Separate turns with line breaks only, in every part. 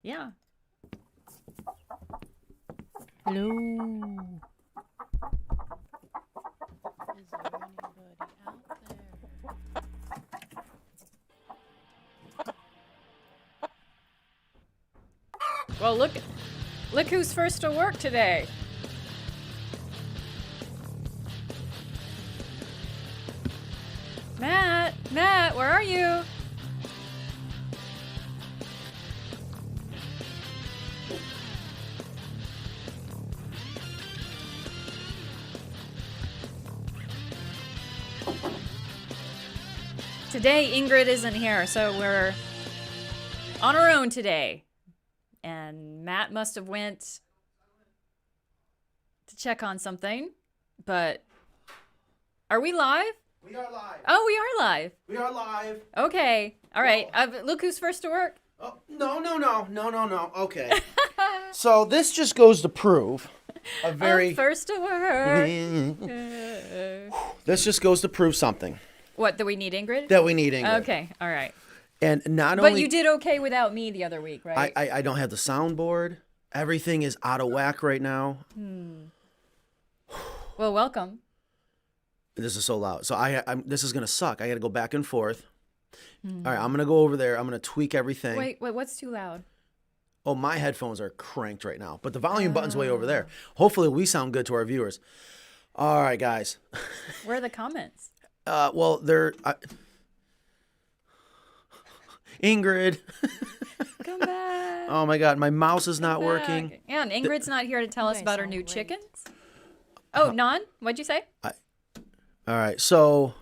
Yeah. Hello.
Is there anybody out there?
Well, look who's first to work today. Matt, where are you? Today, Ingrid isn't here, so we're on our own today. And Matt must have went to check on something, but are we live?
We are live.
Oh, we are live.
We are live.
Okay. All right. Look who's first to work.
Oh, no. Okay. So this just goes to prove a very...
I'm first to work.
This just goes to prove something.
What, that we need Ingrid?
That we need Ingrid.
Okay. All right.
And not
But
only...
you did okay without me the other week, right?
I don't have the soundboard. Everything is out of whack right now.
Well, welcome.
This is so loud. So this is going to suck. I got to go back and forth. All right, I'm going to go over there. I'm going to tweak everything.
Wait, what's too loud?
Oh, my headphones are cranked right now. But the volume button's way over there. Hopefully we sound good to our viewers. All right, guys.
Where are the comments?
Well, they're... Ingrid.
Come back.
Oh, my God. My mouse is not working.
Yeah, and Ingrid's not here to tell us
guys
about her
sound
new
great.
chickens. Oh, Gnon? What'd you say?
All right, so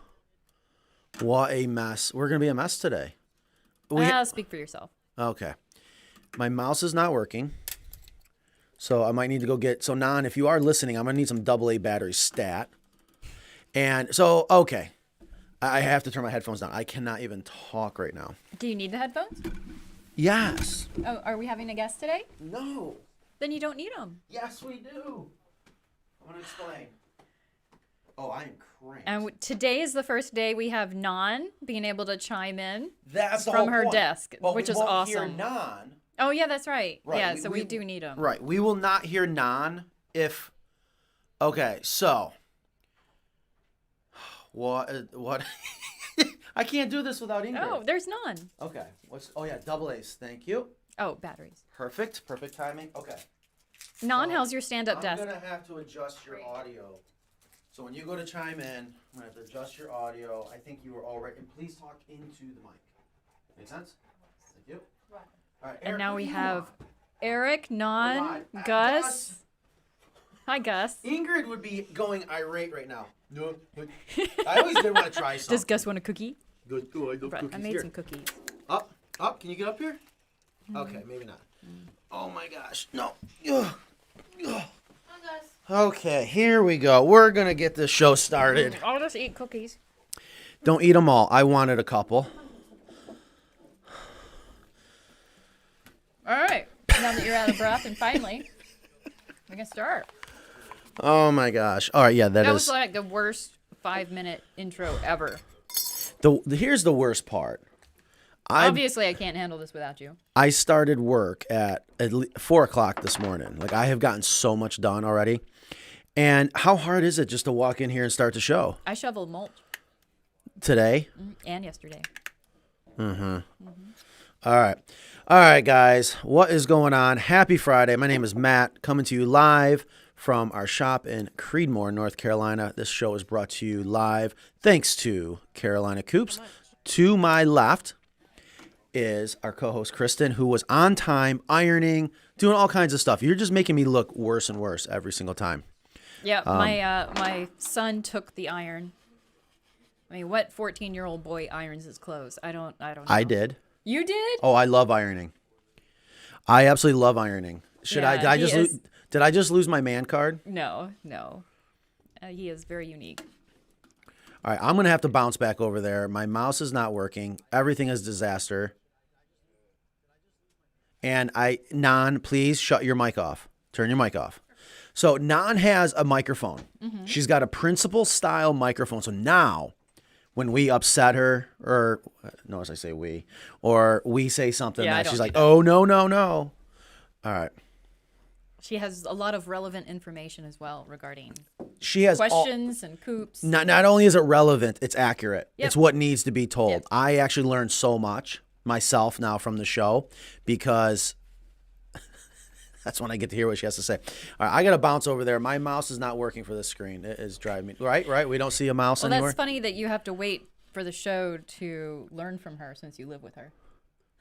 what a mess. We're going to be a mess today.
Speak for yourself.
Okay. My mouse is not working, so I might need to go get... So, Nan, if you are listening, I'm going to need some AA battery stat. And so, okay. I have to turn my headphones down. I cannot even talk right now.
Do you need the headphones?
Yes.
Oh, are we having a guest today?
No.
Then you don't need them.
Yes, we do. I'm going to explain. Oh, I am cranked.
And today is the first day we have Gnon being able to chime in
That's the
from
whole
her
point.
desk,
But
which
we
is
won't
awesome.
Hear Nan.
Oh, yeah, that's right.
Right,
Yeah,
we-
so
we-
we do need them.
Right. We will not hear Nan if... Okay, so... What? I can't do this without Ingrid.
Oh, there's none.
Okay. Oh, yeah, AA's. Thank you.
Oh, batteries.
Perfect timing. Okay.
Gnon,
So,
how's your stand-up desk?
I'm going to have to adjust your audio. So when you go to chime in, I'm going to have to adjust your audio. I think you were all right. And please talk into the mic. Make sense? Thank you. All right,
And
Eric,
now
what
we
do you
have
want?
Eric, Gnon,
Live.
Gus. Hi, Gus.
Ingrid would be going irate right now. No. I always did want to try something.
Does Gus want a cookie?
Good. Oh, I love
I
cookies.
made
Here.
some cookies.
Up. Can you get up here? Okay, maybe not. Oh my gosh. No. Ugh. Ugh. Okay, here we go. We're going to get this show started.
I'll just eat cookies.
Don't eat them all. I wanted a couple.
All right. Now that you're out of breath, and finally, we can start.
Oh my gosh. All right, yeah,
That
is.
was like the worst 5-minute intro ever.
Here's the worst part.
Obviously, I can't handle this without you.
I started work at 4 o'clock this morning. Like, I have gotten so much done already. And how hard is it just to walk in here and start the show?
I shoveled mulch
Today?
and yesterday.
All right, guys. What is going on? Happy Friday. My name is Matt, coming to you live from our shop in Creedmoor, North Carolina. This show is brought to you live thanks to Carolina Coops. To my left is our co-host Kristen, who was on time, ironing, doing all kinds of stuff. You're just making me look worse and worse every single time.
Yeah, my son took the iron. I mean, what 14-year-old boy irons his clothes? I don't know.
I did.
You did?
Oh, I love ironing. I absolutely love ironing.
Yeah,
Did I just lose my man card?
No. He is very unique.
All right, I'm going to have to bounce back over there. My mouse is not working. Everything is disaster. And Nan, please shut your mic off. Turn your mic off. So Nan has a microphone. She's got a principal style microphone. So now when we upset her, or notice I say we, or we say something
Yeah, I
that
don't
she's
do
like,
that.
oh, no, no, no. All right.
She has a lot of relevant information as well regarding
She has
questions and coops.
not only is it relevant, it's accurate.
Yep.
It's what needs to be told.
Yep.
I actually learned so much myself now from the show because that's when I get to hear what she has to say. All right, I got to bounce over there. My mouse is not working for this screen. It is driving me. Right? We don't see a mouse
Well,
anymore.
that's funny that you have to wait for the show to learn from her since you live with her.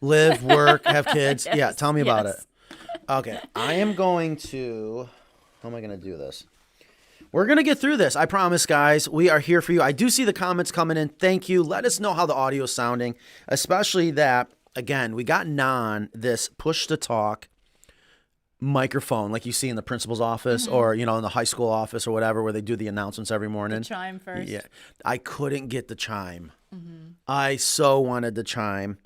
Live, work, have kids. Yeah,
Yes,
tell me about it.
yes.
Okay, I am going to. How am I going to do this? We're going to get through this. I promise, guys. We are here for you. I do see the comments coming in. Thank you. Let us know how the audio is sounding, especially that, again, we got Gnon, this push-to-talk microphone like you see in the principal's office or, in the high school office or whatever where they do the announcements every morning.
The chime first.
Yeah. I couldn't get the chime. I so wanted the chime,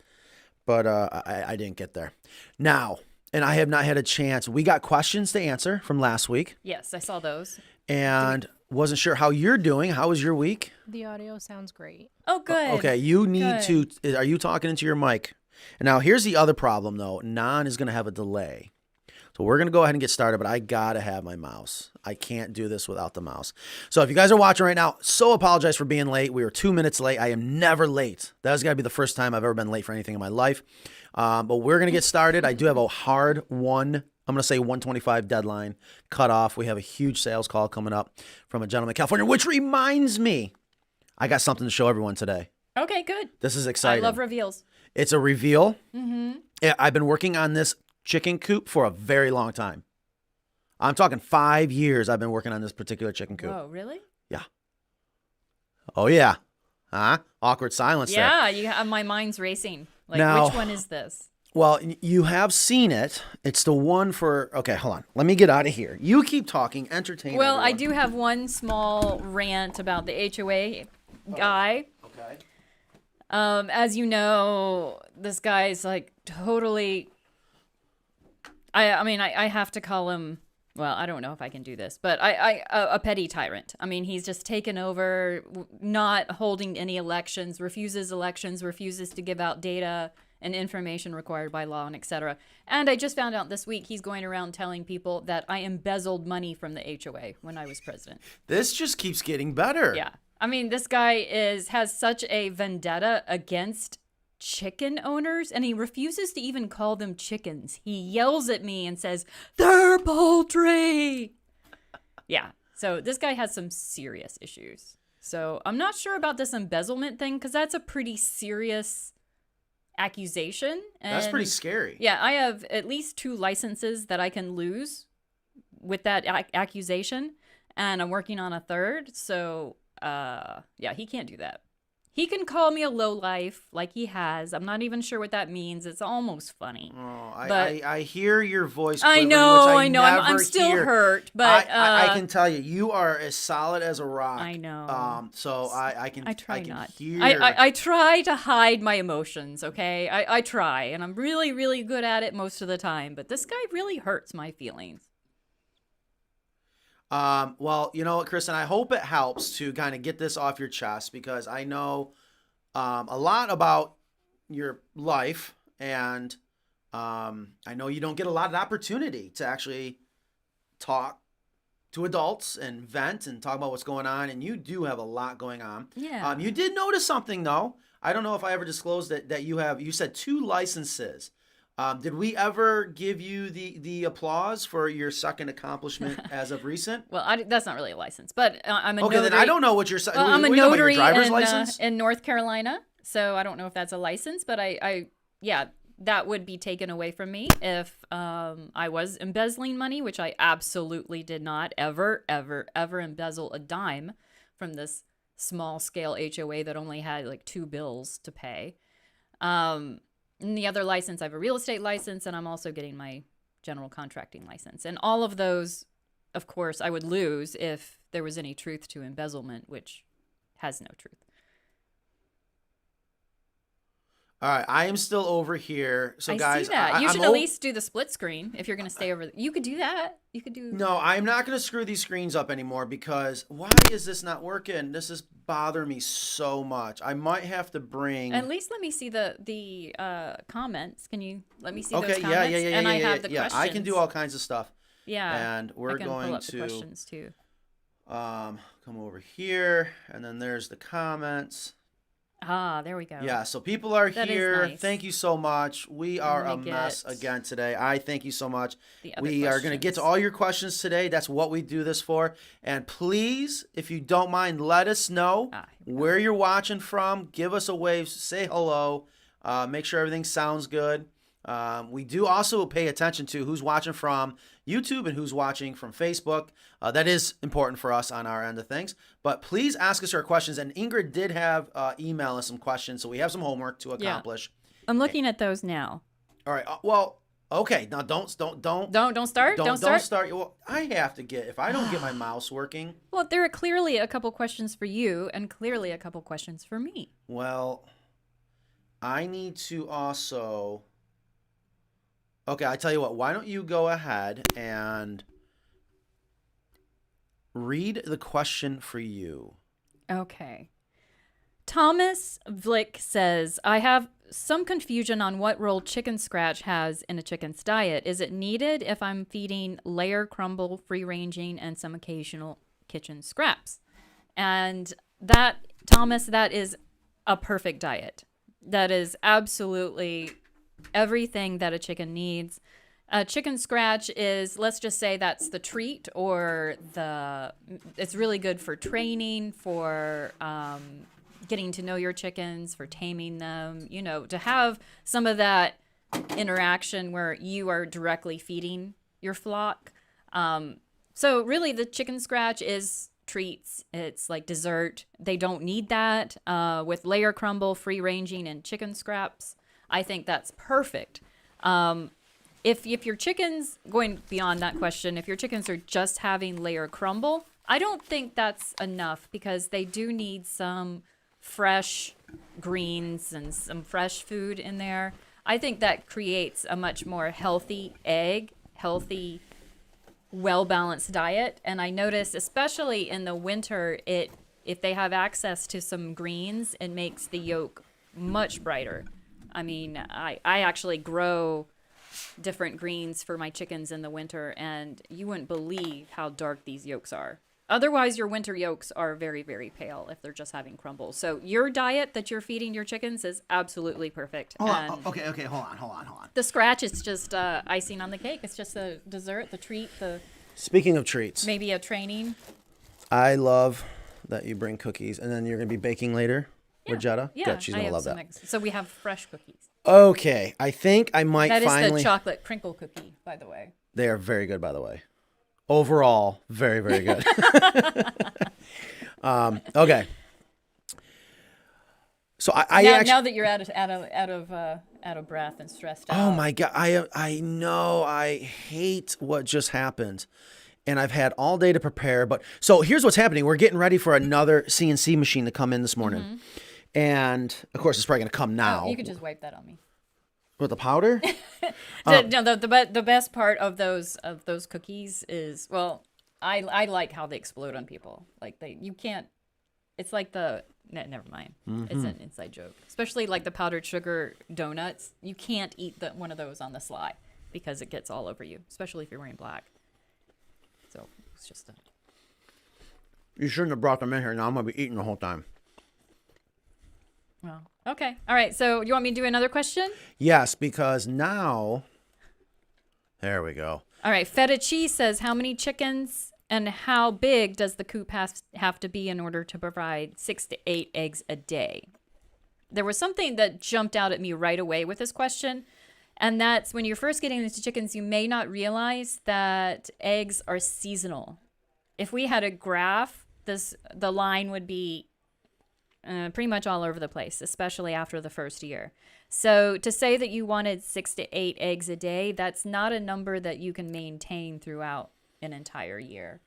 but I didn't get there. Now, and I have not had a chance. We got questions to answer from last week.
Yes, I saw those.
And wasn't sure how you're doing. How was your week?
The audio sounds great.
Oh, good.
Okay, you need to. Are you talking into your mic? And now here's the other problem, though. Gnon is going to have a delay. So we're going to go ahead and get started, but I got to have my mouse. I can't do this without the mouse. So if you guys are watching right now, so apologize for being late. We were 2 minutes late. I am never late. That has got to be the first time I've ever been late for anything in my life. But we're going to get started. I do have a hard I'm going to say 125 deadline cut off. We have a huge sales call coming up from a gentleman in California, which reminds me, I got something to show everyone today.
Okay, good.
This is exciting.
I love reveals.
It's a reveal. Yeah, I've been working on this chicken coop for a very long time. I'm talking 5 years I've been working on this particular chicken coop.
Oh, really?
Yeah. Oh, yeah. Huh? Awkward silence there.
Yeah, my mind's racing. Like,
Now-
which one is this?
Well, you have seen it. It's the one for... Okay, hold on. Let me get out of here. You keep talking. Entertain
Well, I
everyone.
do have one small rant about the HOA guy.
Okay.
As you know, this guy's like totally. I mean, I have to call him. Well, I don't know if I can do this, but a petty tyrant. I mean, he's just taken over, not holding any elections, refuses to give out data and information required by law, and etc. And I just found out this week he's going around telling people that I embezzled money from the HOA when I was president.
This just keeps getting better.
Yeah. I mean, this guy has such a vendetta against chicken owners, and he refuses to even call them chickens. He yells at me and says, "They're poultry." Yeah. So this guy has some serious issues. So I'm not sure about this embezzlement thing because that's a pretty serious accusation.
That's
And
pretty scary.
yeah, I have at least 2 licenses that I can lose with that accusation, and I'm working on a third. So, yeah, he can't do that. He can call me a lowlife like he has. I'm not even sure what that means. It's almost funny.
Oh,
But-
I hear your voice.
I
quivering,
know,
which
I know. I'm
never
still
hear.
hurt, but
I can tell you are as solid as a rock.
I know.
So I can.
I try
I can
not.
Hear.
I try to hide my emotions, okay? I try, and I'm really, really good at it most of the time. But this guy really hurts my feelings.
Well, you know what, Kristen, I hope it helps to kind of get this off your chest because I know a lot about your life and I know you don't get a lot of opportunity to actually talk to adults and vent and talk about what's going on. And you do have a lot going on.
Yeah.
You did notice something though. I don't know if I ever disclosed that you said 2 licenses. Did we ever give you the applause for your second accomplishment as of recent?
Well, that's not really a license, but I'm a
Okay,
notary.
then I don't know what your
Well, I'm a
what are you talking about,
notary
your driver's
in,
license.
in North Carolina, so I don't know if that's a license, but yeah, that would be taken away from me if I was embezzling money, which I absolutely did not ever embezzle a dime from this small scale HOA that only had like 2 bills to pay. And the other license, I have a real estate license, and I'm also getting my general contracting license. And all of those, of course, I would lose if there was any truth to embezzlement, which has no truth.
All right, I am still over here. So,
I
guys,
see that. You
I'm
should at least do the split screen if you're going to stay over. You could do that. You could do.
No, I'm not going to screw these screens up anymore because why is this not working? This is bothering me so much. I might have to bring.
At least let me see the comments. Can you let me see those
Okay,
comments?
yeah.
And I have the questions.
I can do all kinds of stuff.
Yeah.
And we're
I can
going
pull up the
to
questions too.
come over here, and then there's the comments.
Ah, there we go.
Yeah, so people are
That is
here.
nice.
Thank you so much. We are a
Let me
mess
get
again today. I thank you so much.
the other
We are going to get to
questions.
all your questions today. That's what we do this for. And please, if you don't mind, let us know
Ah, here we go.
where you're watching from. Give us a wave. Say hello. Make sure everything sounds good. We do also pay attention to who's watching from YouTube and who's watching from Facebook. That is important for us on our end of things. But please ask us our questions. And Ingrid did have email us some questions, so we have some homework to accomplish.
I'm looking at those now.
All right. Well, okay. Now don't start.
Don't start. Don't start.
Well, I have to get if I don't get my mouse working.
Well, there are clearly a couple questions for you, and clearly a couple questions for me.
Well, I need to also. Okay, I tell you what. Why don't you go ahead and read the question for you?
Okay. Thomas Vlick says, I have some confusion on what role chicken scratch has in a chicken's diet. Is it needed if I'm feeding layer crumble, free ranging, and some occasional kitchen scraps? And that, Thomas, that is a perfect diet. That is absolutely everything that a chicken needs. Chicken scratch is, let's just say that's the treat, or it's really good for training, for getting to know your chickens, for taming them, to have some of that interaction where you are directly feeding your flock. So really the chicken scratch is treats. It's like dessert. They don't need that. With layer crumble, free ranging, and chicken scraps, I think that's perfect. If your chickens, going beyond that question, if your chickens are just having layer crumble, I don't think that's enough because they do need some fresh greens and some fresh food in there. I think that creates a much more healthy egg, healthy, well-balanced diet. And I notice, especially in the winter, if they have access to some greens, it makes the yolk much brighter. I mean, I actually grow different greens for my chickens in the winter, and you wouldn't believe how dark these yolks are. Otherwise, your winter yolks are very, very pale if they're just having crumble. So your diet that you're feeding your chickens is absolutely perfect.
Hold on.
And
Okay. Hold on.
the scratch is just icing on the cake. It's just the dessert, the treat,
Speaking of treats,
maybe a training.
I love that you bring cookies, and then you're gonna be baking later with Jetta.
Yeah,
Good. She's
I
gonna
have
love
some
that.
so we have fresh cookies.
Okay, I think I might
That is
finally.
the chocolate crinkle cookie, by the way.
They are very good, by the way. Overall, very, very good. Okay. So I
now,
actually.
now that you're out of breath and stressed out.
Oh my God! I know I hate what just happened, and I've had all day to prepare. But so here's what's happening: we're getting ready for another CNC machine to come in this morning, and of course it's probably going to come now.
You could just wipe that on me.
With the powder.
The best part of those cookies is, well, I like how they explode on people. Like you can't. It's like never mind. It's an inside joke. Especially like the powdered sugar donuts. You can't eat one of those on the sly because it gets all over you, especially if you're wearing black. So it's just
You shouldn't have brought them in here. Now I'm gonna be eating the whole time.
well, okay. All right. So you want me to do another question?
Yes, because now. There we go.
All right. Feta Cheese says, how many chickens and how big does the coop have to be in order to provide 6 to 8 eggs a day? There was something that jumped out at me right away with this question. And that's when you're first getting into chickens, you may not realize that eggs are seasonal. If we had a graph, the line would be pretty much all over the place, especially after the first year. So to say that you wanted 6 to 8 eggs a day, that's not a number that you can maintain throughout an entire year.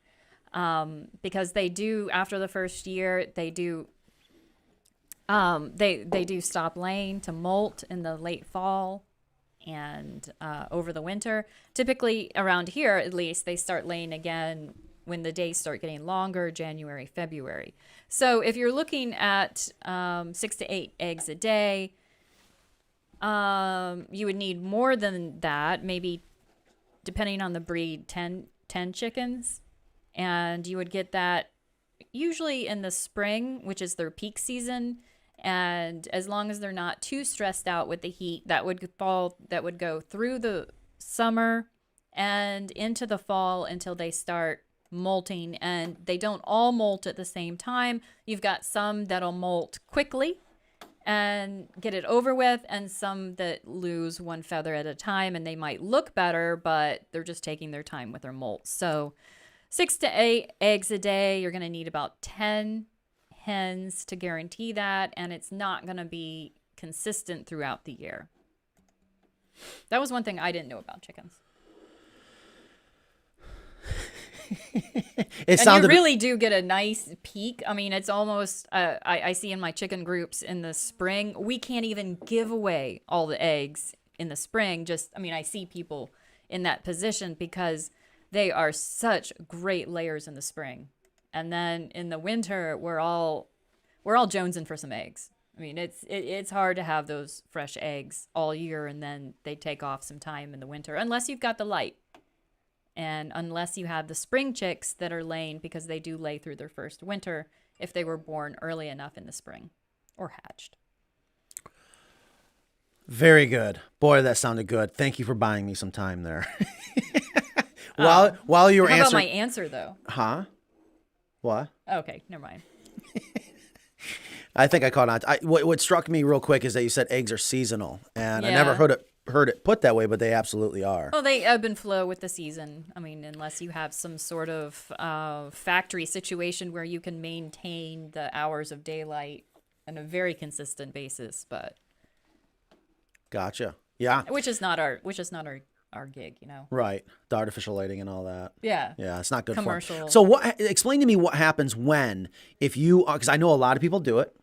Because they do, after the first year, they do They do stop laying to molt in the late fall and over the winter. Typically around here, at least, they start laying again when the days start getting longer, January, February. So if you're looking at 6 to 8 eggs a day, you would need more than that, maybe depending on the breed, 10 chickens. And you would get that usually in the spring, which is their peak season. And as long as they're not too stressed out with the heat, that would go through the summer and into the fall until they start molting. And they don't all molt at the same time. You've got some that'll molt quickly and get it over with, and some that lose one feather at a time, and they might look better, but they're just taking their time with their molt. So 6 to 8 eggs a day, you're going to need about 10 hens to guarantee that, and it's not going to be consistent throughout the year. That was one thing I didn't know about chickens. You really do get a nice peak. I mean, it's almost, I see in my chicken groups in the spring, we can't even give away all the eggs in the spring. I see people in that position because they are such great layers in the spring. And then in the winter, we're all jonesing for some eggs. I mean, it's hard to have those fresh eggs all year, and then they take off some time in the winter, unless you've got the light. And unless you have the spring chicks that are laying, because they do lay through their first winter if they were born early enough in the spring or hatched.
Very good. Boy, that sounded good. Thank you for buying me some time there. While you were
How
answering...
about my answer, though?
Huh? What?
Okay, never mind.
I think I caught on. What struck me real quick is that you said eggs are seasonal, and I
Yeah.
never heard it put that way, but they absolutely are.
Well, they ebb and flow with the season. I mean, unless you have some sort of factory situation where you can maintain the hours of daylight on a very consistent basis, but
Gotcha. Yeah.
which is not our gig, you know.
Right. The artificial lighting and all that.
Yeah.
Yeah, it's not good for 'em.
Commercial.
So explain to me what happens if you, because I know a lot of people do it,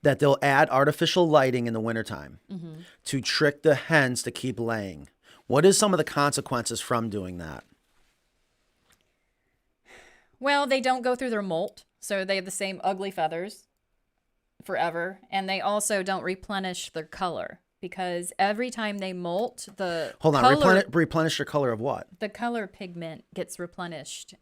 that they'll add artificial lighting in the wintertime to trick the hens to keep laying. What is some of the consequences from doing that?
Well, they don't go through their molt, so they have the same ugly feathers forever, and they also don't replenish their color, because every time they molt,
replenish your color of what?
the color pigment gets replenished.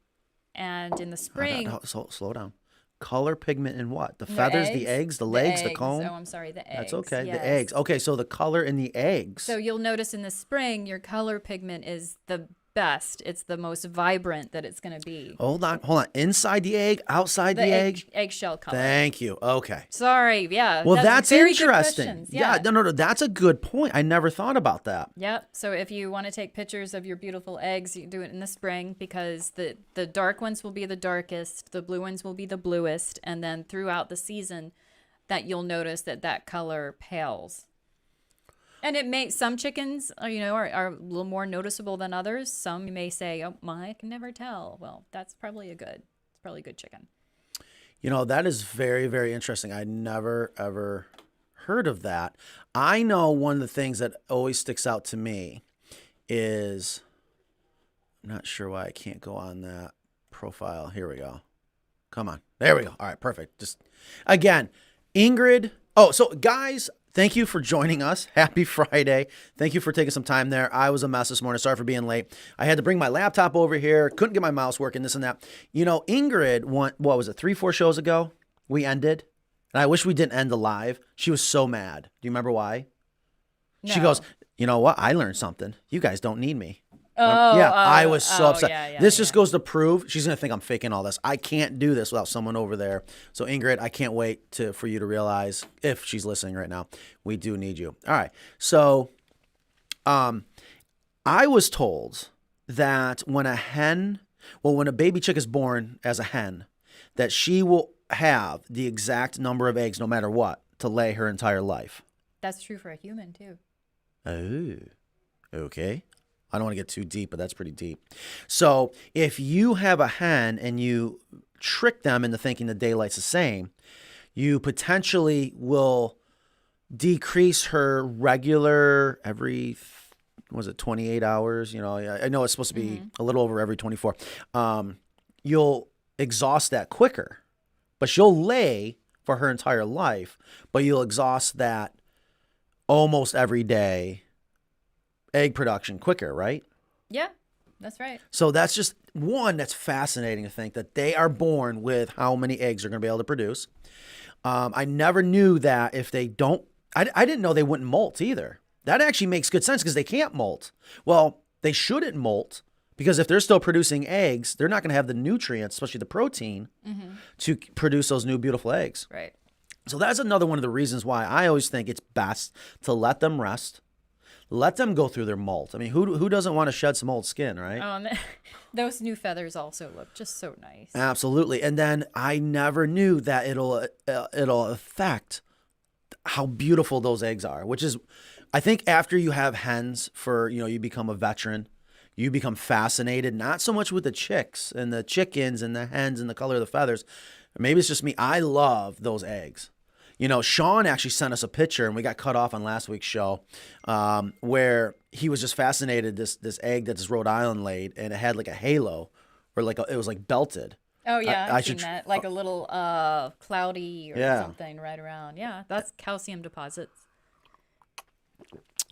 And in the spring,
Slow down. Color pigment in what? The feathers, the eggs, the legs, the comb?
Oh, I'm sorry, the eggs.
That's okay.
Yes.
The eggs. Okay, so the color in the eggs.
So you'll notice in the spring, your color pigment is the best. It's the most vibrant that it's going to be.
Hold on. Inside the egg, outside the egg?
Eggshell color.
Thank you. Okay.
Sorry, yeah.
Well, that's
very
interesting.
Good questions.
Yeah, no, that's a good point. I never thought about that.
Yep. So if you want to take pictures of your beautiful eggs, you do it in the spring, because the dark ones will be the darkest, the blue ones will be the bluest, and then throughout the season, that you'll notice that color pales. And it may, some chickens, are a little more noticeable than others. Some you may say, oh, I can never tell. Well, that's probably a good chicken.
That is very, very interesting. I never, ever heard of that. I know one of the things that always sticks out to me is, I'm not sure why I can't go on that profile. Here we go. Come on. There we go. All right, perfect. Just, again, Ingrid. Oh, so guys, thank you for joining us. Happy Friday. Thank you for taking some time there. I was a mess this morning. Sorry for being late. I had to bring my laptop over here. Couldn't get my mouse working, this and that. Ingrid, what was it, 3-4 shows ago? We ended. And I wish we didn't end the live. She was so mad. Do you remember why?
No.
She goes, you know what? I learned something. You guys don't need me. I was so upset. This just goes to prove she's going to think I'm faking all this. I can't do this without someone over there. So Ingrid, I can't wait for you to realize, if she's listening right now, we do need you. All right. So I was told that when a baby chick is born as a hen, that she will have the exact number of eggs no matter what to lay her entire life.
That's true for a human too.
Oh, okay. I don't want to get too deep, but that's pretty deep. So if you have a hen and you trick them into thinking the daylight's the same, you potentially will decrease her regular every, was it 28 hours? You know, I know it's supposed to be a little over every 24. You'll exhaust that quicker, but she'll lay for her entire life, but you'll exhaust that almost every day egg production quicker, right?
Yeah, that's right.
So that's just one that's fascinating to think that they are born with how many eggs they're going to be able to produce. I never knew that if they don't, I didn't know they wouldn't molt either. That actually makes good sense because they can't molt. Well, they shouldn't molt because if they're still producing eggs, they're not going to have the nutrients, especially the protein, to produce those new beautiful eggs.
Right.
So that's another one of the reasons why I always think it's best to let them rest. Let them go through their molt. I mean, who doesn't want to shed some old skin, right?
Those new feathers also look just so nice.
Absolutely. And then I never knew that it'll affect how beautiful those eggs are, which is, I think after you have hens for, you become a veteran, you become fascinated, not so much with the chicks and the chickens and the hens and the color of the feathers. Maybe it's just me. I love those eggs. Sean actually sent us a picture, and we got cut off on last week's show, where he was just fascinated this egg that this Rhode Island laid, and it had like a halo, or it was like belted.
Oh yeah, I've seen that. Like a little cloudy or something right around. Yeah, that's calcium deposits.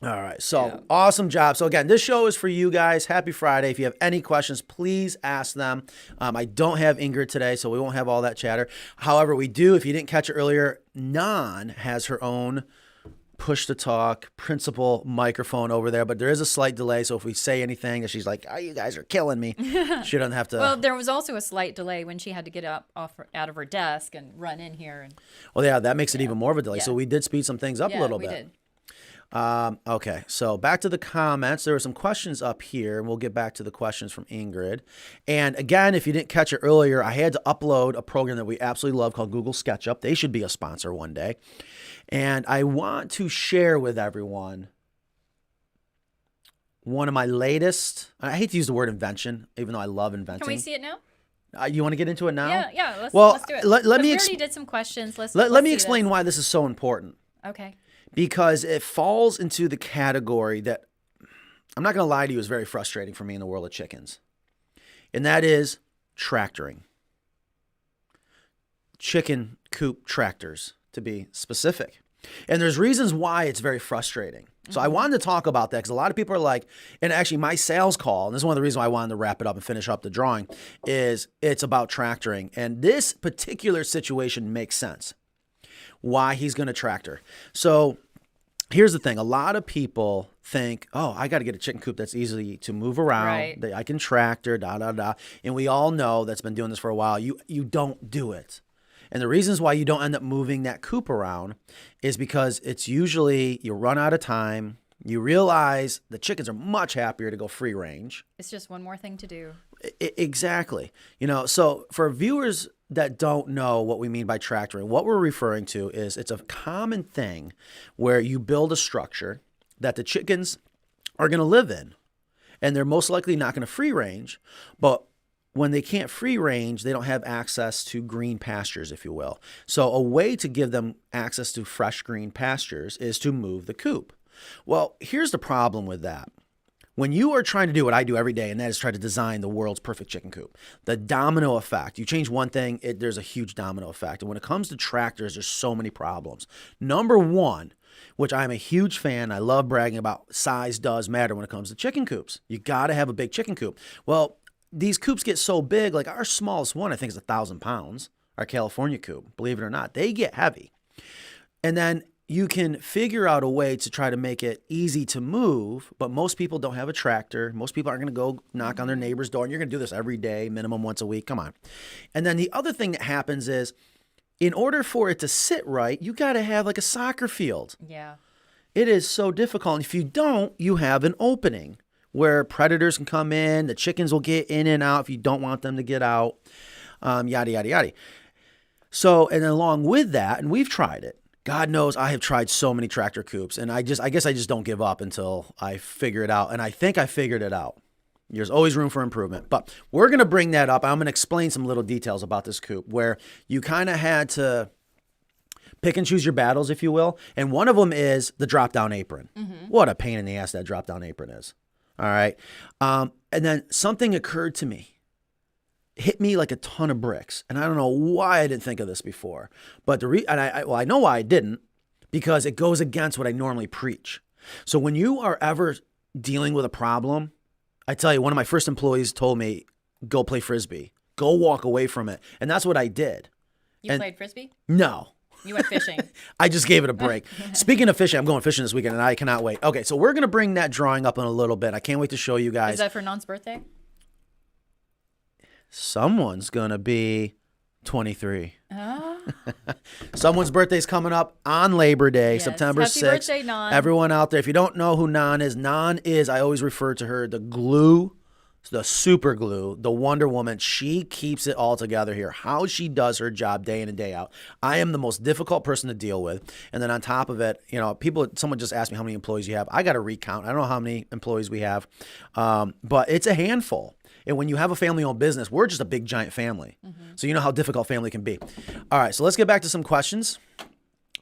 All right, so awesome job. So again, this show is for you guys. Happy Friday. If you have any questions, please ask them. I don't have Ingrid today, so we won't have all that chatter. However, we do, if you didn't catch it earlier, Gnon has her own push-to-talk principal microphone over there, but there is a slight delay, so if we say anything that she's like, oh, you guys are killing me, she doesn't have to.
Well, there was also a slight delay when she had to get out of her desk and run in here.
Well, yeah, that makes it even more of a delay. So we did speed some things up a little bit.
We did.
Okay, so back to the comments. There were some questions up here, and we'll get back to the questions from Ingrid. And again, if you didn't catch it earlier, I had to upload a program that we absolutely love called Google SketchUp. They should be a sponsor one day. And I want to share with everyone one of my latest, I hate to use the word invention, even though I love inventing.
Can we see it now?
You want to get into it now?
Yeah, let's do it.
Let me
we already did some questions.
Let me explain why this is so important.
Okay.
Because it falls into the category that, I'm not going to lie to you, is very frustrating for me in the world of chickens. And that is tractoring. Chicken coop tractors, to be specific. And there's reasons why it's very frustrating. So I wanted to talk about that because a lot of people are like, and actually my sales call, and this is one of the reasons why I wanted to wrap it up and finish up the drawing, is it's about tractoring. And this particular situation makes sense. Why he's going to tractor. So here's the thing. A lot of people think, oh, I got to get a chicken coop that's easy to move around.
Right.
I can tractor, And we all know that's been doing this for a while. You don't do it. And the reasons why you don't end up moving that coop around is because it's usually you run out of time. You realize the chickens are much happier to go free range.
It's just one more thing to do.
Exactly. So for viewers that don't know what we mean by tractoring, what we're referring to is it's a common thing where you build a structure that the chickens are going to live in, and they're most likely not going to free range, but when they can't free range, they don't have access to green pastures, if you will. So a way to give them access to fresh green pastures is to move the coop. Well, here's the problem with that. When you are trying to do what I do every day, and that is try to design the world's perfect chicken coop, the domino effect, you change one thing, there's a huge domino effect. And when it comes to tractors, there's so many problems. Number one, which I'm a huge fan, I love bragging about, size does matter when it comes to chicken coops. You got to have a big chicken coop. Well, these coops get so big, like our smallest one, I think is 1,000 pounds, our California coop, believe it or not. They get heavy. And then you can figure out a way to try to make it easy to move, but most people don't have a tractor. Most people aren't going to go knock on their neighbor's door, and you're going to do this every day, minimum once a week. Come on. And then the other thing that happens is, in order for it to sit right, you got to have like a soccer field.
Yeah.
It is so difficult. And if you don't, you have an opening where predators can come in, the chickens will get in and out if you don't want them to get out, yada, yada, yada. So, and then along with that, and we've tried it, God knows I have tried so many tractor coops, and I guess I just don't give up until I figure it out. And I think I figured it out. There's always room for improvement. But we're going to bring that up. I'm going to explain some little details about this coop where you kind of had to pick and choose your battles, if you will. And one of them is the drop-down apron. What a pain in the ass that drop-down apron is. All right. And then something occurred to me. Hit me like a ton of bricks. And I don't know why I didn't think of this before. But I know why I didn't, because it goes against what I normally preach. So when you are ever dealing with a problem, I tell you, one of my first employees told me, go play Frisbee. Go walk away from it. And that's what I did.
You played Frisbee?
No.
You went fishing.
I just gave it a break. Speaking of fishing, I'm going fishing this weekend, and I cannot wait. Okay, so we're going to bring that drawing up in a little bit. I can't wait to show you guys.
Is that for Non's birthday?
Someone's going to be 23.
Oh.
Someone's birthday's coming up on Labor Day,
Yes.
September
Happy
6th.
birthday, Non.
Everyone out there, if you don't know who Non is, I always refer to her, the glue, the super glue, the Wonder Woman. She keeps it all together here. How she does her job day in and day out. I am the most difficult person to deal with. And then on top of it, someone just asked me how many employees you have. I got to recount. I don't know how many employees we have, but it's a handful. And when you have a family-owned business, we're just a big, giant family. So you know how difficult family can be. All right, so let's get back to some questions.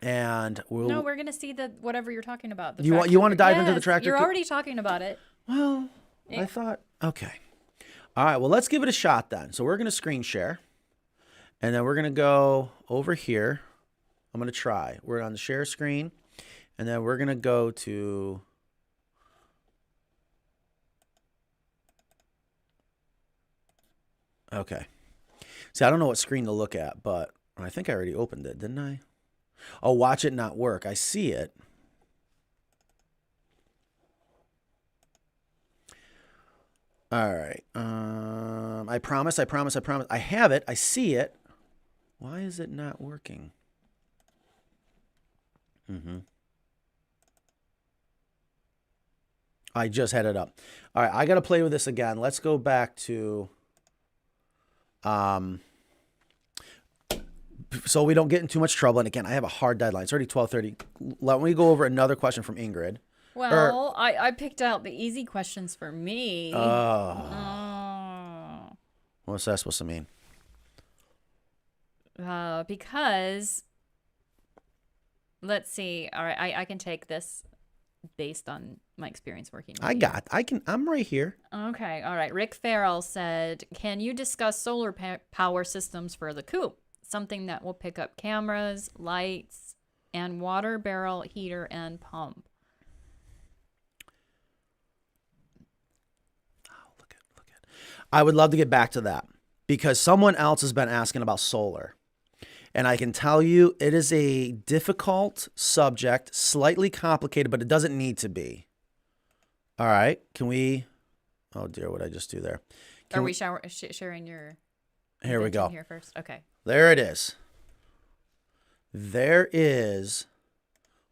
And
No, we're going to see whatever you're talking about.
You want to dive into the tractor?
You're already talking about it.
Well, I thought, okay. All right, well, let's give it a shot then. So we're going to screen share. And then we're going to go over here. I'm going to try. We're on the share screen. And then we're going to go to... Okay. See, I don't know what screen to look at, but I think I already opened it, didn't I? Oh, watch it not work. I see it. All right. I promise. I have it. I see it. Why is it not working? I just had it up. All right. I got to play with this again. Let's go back to... so we don't get in too much trouble. And again, I have a hard deadline. It's already 12:30. Let me go over another question from Ingrid.
Well, I picked out the easy questions for me.
What's that supposed to mean?
Because, let's see. All right, I can take this based on my experience working with you.
I'm right here.
Okay, all right. Rick Farrell said, can you discuss solar power systems for the coop? Something that will pick up cameras, lights, and water barrel, heater, and pump.
Oh, look at. I would love to get back to that because someone else has been asking about solar. And I can tell you it is a difficult subject, slightly complicated, but it doesn't need to be. All right. Can we... Oh, dear, what did I just do there?
Are we sharing your...
Here we go.
Here first. Okay.
There it is. There is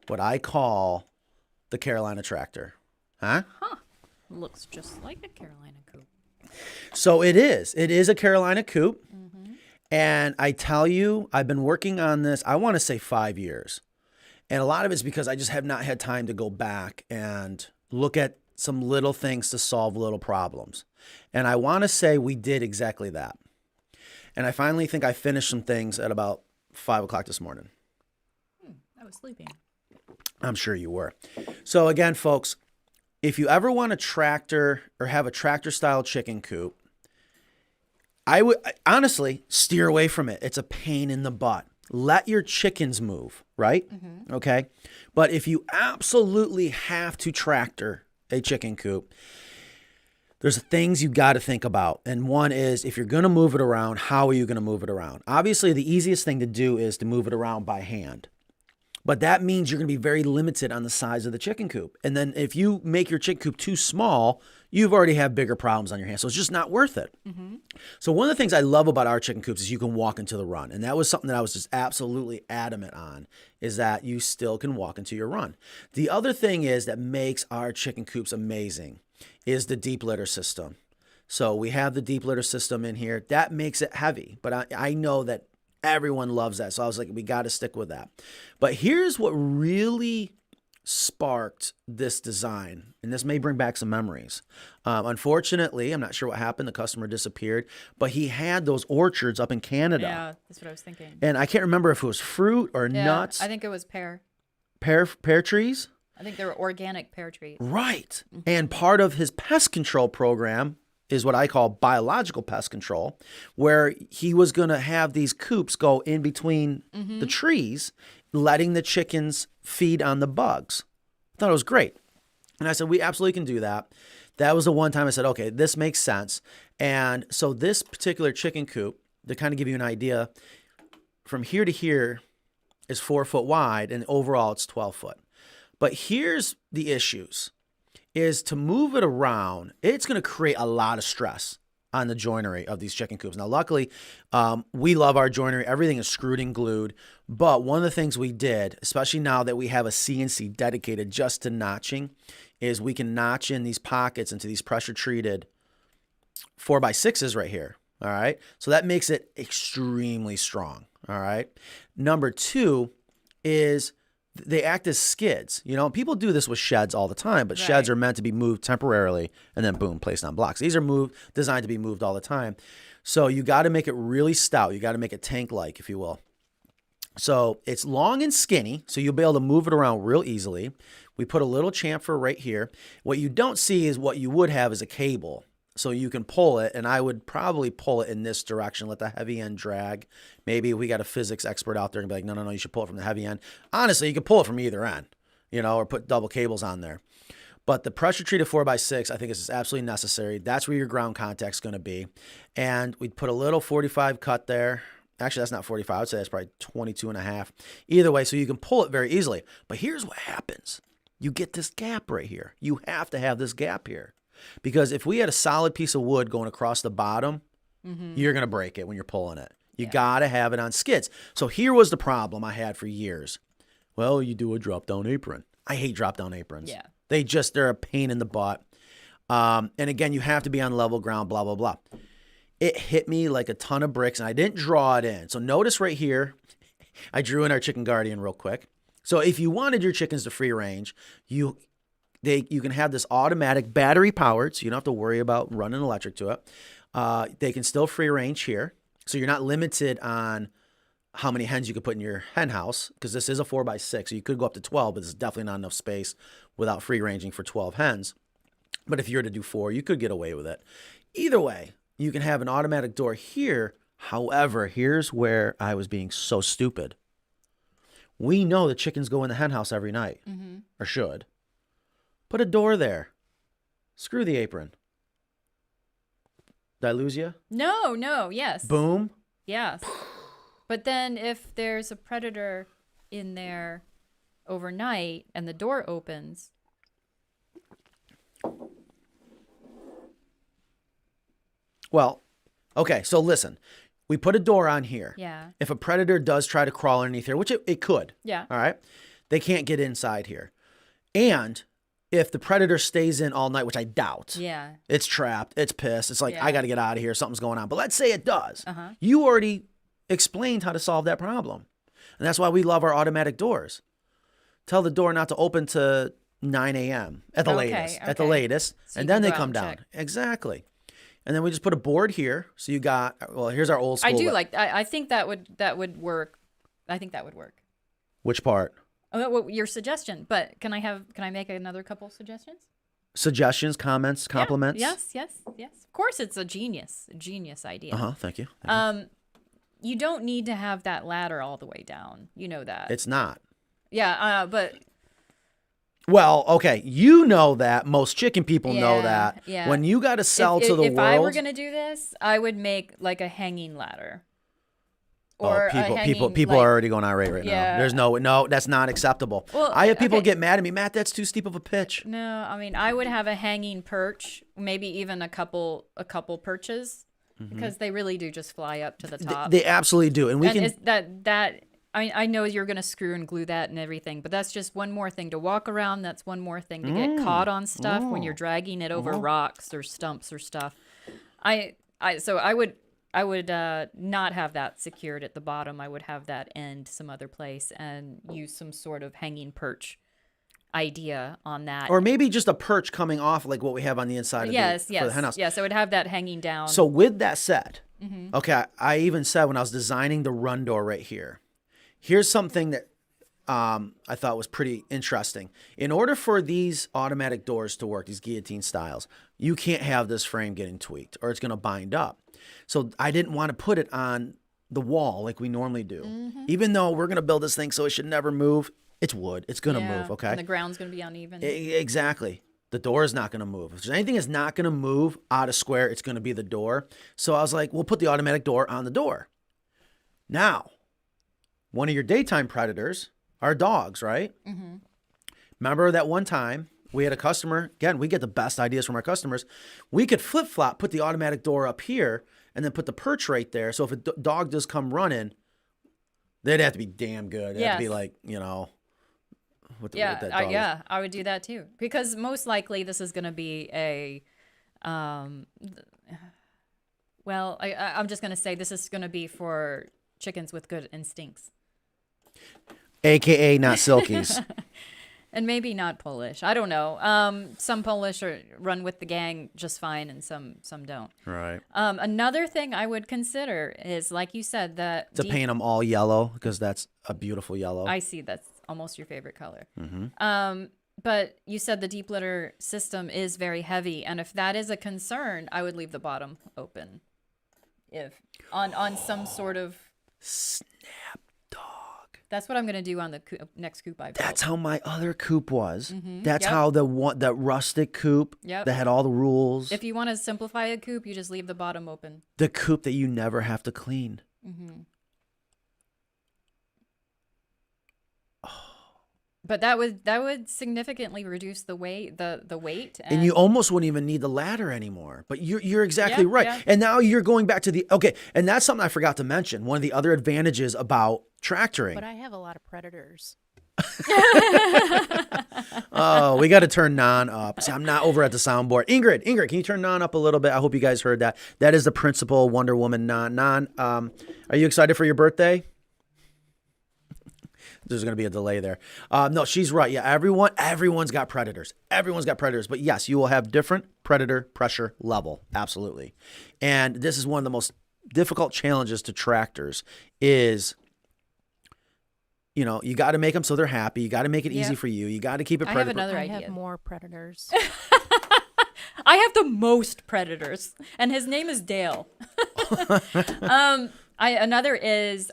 what I call the Carolina tractor. Huh?
Looks just like a Carolina Coop.
So it is. It is a Carolina Coop. And I tell you, I've been working on this, I want to say 5 years. And a lot of it's because I just have not had time to go back and look at some little things to solve little problems. And I want to say we did exactly that. And I finally think I finished some things at about 5 o'clock this morning.
I was sleeping.
I'm sure you were. So again, folks, if you ever want a tractor or have a tractor-style chicken coop, I would honestly steer away from it. It's a pain in the butt. Let your chickens move, right? Okay. But if you absolutely have to tractor a chicken coop, there's things you got to think about. And one is, if you're going to move it around, how are you going to move it around? Obviously, the easiest thing to do is to move it around by hand. But that means you're going to be very limited on the size of the chicken coop. And then if you make your chicken coop too small, you've already have bigger problems on your hands. So it's just not worth it. So one of the things I love about our chicken coops is you can walk into the run. And that was something that I was just absolutely adamant on, is that you still can walk into your run. The other thing is that makes our chicken coops amazing is the deep litter system. So we have the deep litter system in here. That makes it heavy. But I know that everyone loves that. So I was like, we got to stick with that. But here's what really sparked this design, and this may bring back some memories. Unfortunately, I'm not sure what happened. The customer disappeared, but he had those orchards up in Canada.
Yeah, that's what I was thinking.
And I can't remember if it was fruit or nuts.
I think it was pear.
Pear trees?
I think they were organic pear trees.
Right. And part of his pest control program is what I call biological pest control, where he was going to have these coops go in between the trees, letting the chickens feed on the bugs. I thought it was great. And I said, we absolutely can do that. That was the one time I said, okay, this makes sense. And so this particular chicken coop, to kind of give you an idea, from here to here is 4 foot wide, and overall it's 12 foot. But here's the issues. Is to move it around, it's going to create a lot of stress on the joinery of these chicken coops. Now, luckily, we love our joinery. Everything is screwed and glued. But one of the things we did, especially now that we have a CNC dedicated just to notching, is we can notch in these pockets into these pressure-treated 4x6s right here. All right? So that makes it extremely strong. All right? Number 2 is they act as skids. You know, people do this with sheds all the time, but sheds are meant to be moved temporarily and then boom, placed on blocks. These are designed to be moved all the time. So you got to make it really stout. You got to make it tank-like, if you will. So it's long and skinny, so you'll be able to move it around real easily. We put a little chamfer right here. What you don't see is what you would have is a cable. So you can pull it, and I would probably pull it in this direction, let the heavy end drag. Maybe we got a physics expert out there and be like, no, you should pull it from the heavy end. Honestly, you could pull it from either end, you know, or put double cables on there. But the pressure-treated 4x6, I think is absolutely necessary. That's where your ground contact's going to be. And we'd put a little 45 cut there. Actually, that's not 45. I would say that's probably 22 and a half. Either way, so you can pull it very easily. But here's what happens. You get this gap right here. You have to have this gap here. Because if we had a solid piece of wood going across the bottom, you're going to break it when you're pulling it. You got to have it on skids. So here was the problem I had for years. Well, you do a drop-down apron. I hate drop-down aprons.
Yeah.
They're a pain in the butt. And again, you have to be on level ground, blah, blah, blah. It hit me like a ton of bricks, and I didn't draw it in. So notice right here, I drew in our chicken guardian real quick. So if you wanted your chickens to free range, you can have this automatic battery powered, so you don't have to worry about running electric to it. They can still free range here, so you're not limited on how many hens you could put in your hen house, because this is a 4x6, so you could go up to 12, but there's definitely not enough space without free ranging for 12 hens. But if you were to do 4, you could get away with it. Either way, you can have an automatic door here. However, here's where I was being so stupid. We know the chickens go in the hen house every night, or should. Put a door there. Screw the apron. Did I lose you?
No, yes.
Boom.
Yes. But then if there's a predator in there overnight and the door opens.
Well, okay, so listen. We put a door on here.
Yeah.
If a predator does try to crawl underneath here, which it could.
Yeah.
All right. They can't get inside here. And if the predator stays in all night, which I doubt.
Yeah.
It's trapped. It's pissed. It's like,
Yeah.
I got to get out of here. Something's going on. But let's say it does. You already explained how to solve that problem. And that's why we love our automatic doors. Tell the door not to open to 9 a.m. at the latest. At the latest.
So
and
you
then
can
they
go out
come
and
down.
check.
Exactly. And then we just put a board here. So you got, well, here's our old school.
I do like I think that would work. I think that would work.
Which part?
Oh, well, your suggestion, but can I make another couple suggestions?
Suggestions, comments, compliments?
Yeah. Yes. Of course, it's a genius idea.
Thank you.
You don't need to have that ladder all the way down. You know that.
It's not.
Yeah, but
Well, okay, you know that. Most chicken people know that.
Yeah.
When you got to sell to the world.
If I were gonna do this, I would make like a hanging ladder. Or
people are already going irate right now. There's no, that's not acceptable.
Well,
I have people get mad at me, Matt. That's too steep of a pitch.
No, I mean I would have a hanging perch, maybe even a couple perches, because they really do just fly up to the top.
They absolutely do, and we can.
It's that. I mean, I know you're gonna screw and glue that and everything, but that's just one more thing to walk around. That's one more thing to get caught on stuff when you're dragging it over rocks or stumps or stuff. So I would not have that secured at the bottom. I would have that end some other place and use some sort of hanging perch idea on that.
Or maybe just a perch coming off like what we have on the inside of
yes,
for the hen house.
Yes, it would have that hanging down.
So with that said, okay, I even said when I was designing the run door right here, here's something that I thought was pretty interesting. In order for these automatic doors to work, these guillotine styles, you can't have this frame getting tweaked or it's going to bind up. So I didn't want to put it on the wall like we normally do. Even though we're going to build this thing so it should never move, it's wood. It's going to move, okay?
And the ground's going to be uneven.
Exactly. The door is not going to move. If there's anything that's not going to move out of square, it's going to be the door. So I was like, we'll put the automatic door on the door. Now, one of your daytime predators are dogs, right? Remember that one time we had a customer, again, we get the best ideas from our customers. We could flip-flop, put the automatic door up here, and then put the perch right there. So if a dog does come running, they'd have to be damn good. They'd have to be like, you know, with that dog.
Yeah, I would do that too. Because most likely this is going to be a, I'm just going to say this is going to be for chickens with good instincts.
AKA not silkies.
And maybe not Polish. I don't know. Some Polish run with the gang just fine, and some don't.
Right.
Another thing I would consider is, like you said, that
to paint them all yellow, because that's a beautiful yellow.
I see. That's almost your favorite color. But you said the deep litter system is very heavy, and if that is a concern, I would leave the bottom open. If on some sort of
snap dog.
That's what I'm going to do on the next coop I built.
That's how my other coop was. That's how that rustic coop that had all the rules.
If you want to simplify a coop, you just leave the bottom open.
The coop that you never have to clean.
But that would significantly reduce the weight, the weight.
And you almost wouldn't even need the ladder anymore. But you're exactly right.
Yeah.
And now you're going back to and that's something I forgot to mention. One of the other advantages about tractoring.
But I have a lot of predators.
Oh, we got to turn Gnon up. See, I'm not over at the soundboard. Ingrid, can you turn Gnon up a little bit? I hope you guys heard that. That is the principal Wonder Woman Gnon. Gnon, are you excited for your birthday? There's going to be a delay there. No, she's right. Yeah, everyone's got predators. Everyone's got predators. But yes, you will have different predator pressure level. Absolutely. And this is one of the most difficult challenges to tractors is, you know, you got to make them so they're happy. You got to make it easy for you. You got to keep it predator.
I have more predators.
I have the most predators, and his name is Dale. Another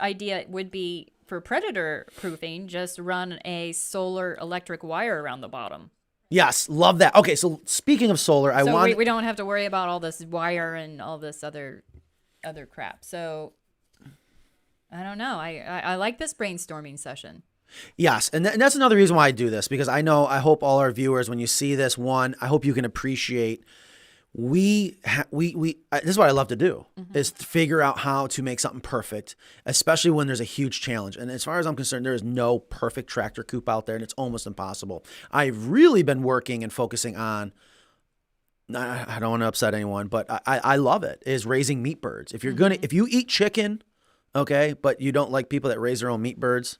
idea would be, for predator proofing, just run a solar electric wire around the bottom.
Yes, love that. Okay, so speaking of solar,
we don't have to worry about all this wire and all this other crap. So I don't know. I like this brainstorming session.
Yes, and that's another reason why I do this, because I hope all our viewers, when you see this, I hope you can appreciate. This is what I love to do, is to figure out how to make something perfect, especially when there's a huge challenge. And as far as I'm concerned, there is no perfect tractor coop out there, and it's almost impossible. I've really been working and focusing on, I don't want to upset anyone, but I love it, is raising meat birds. If you eat chicken, okay, but you don't like people that raise their own meat birds,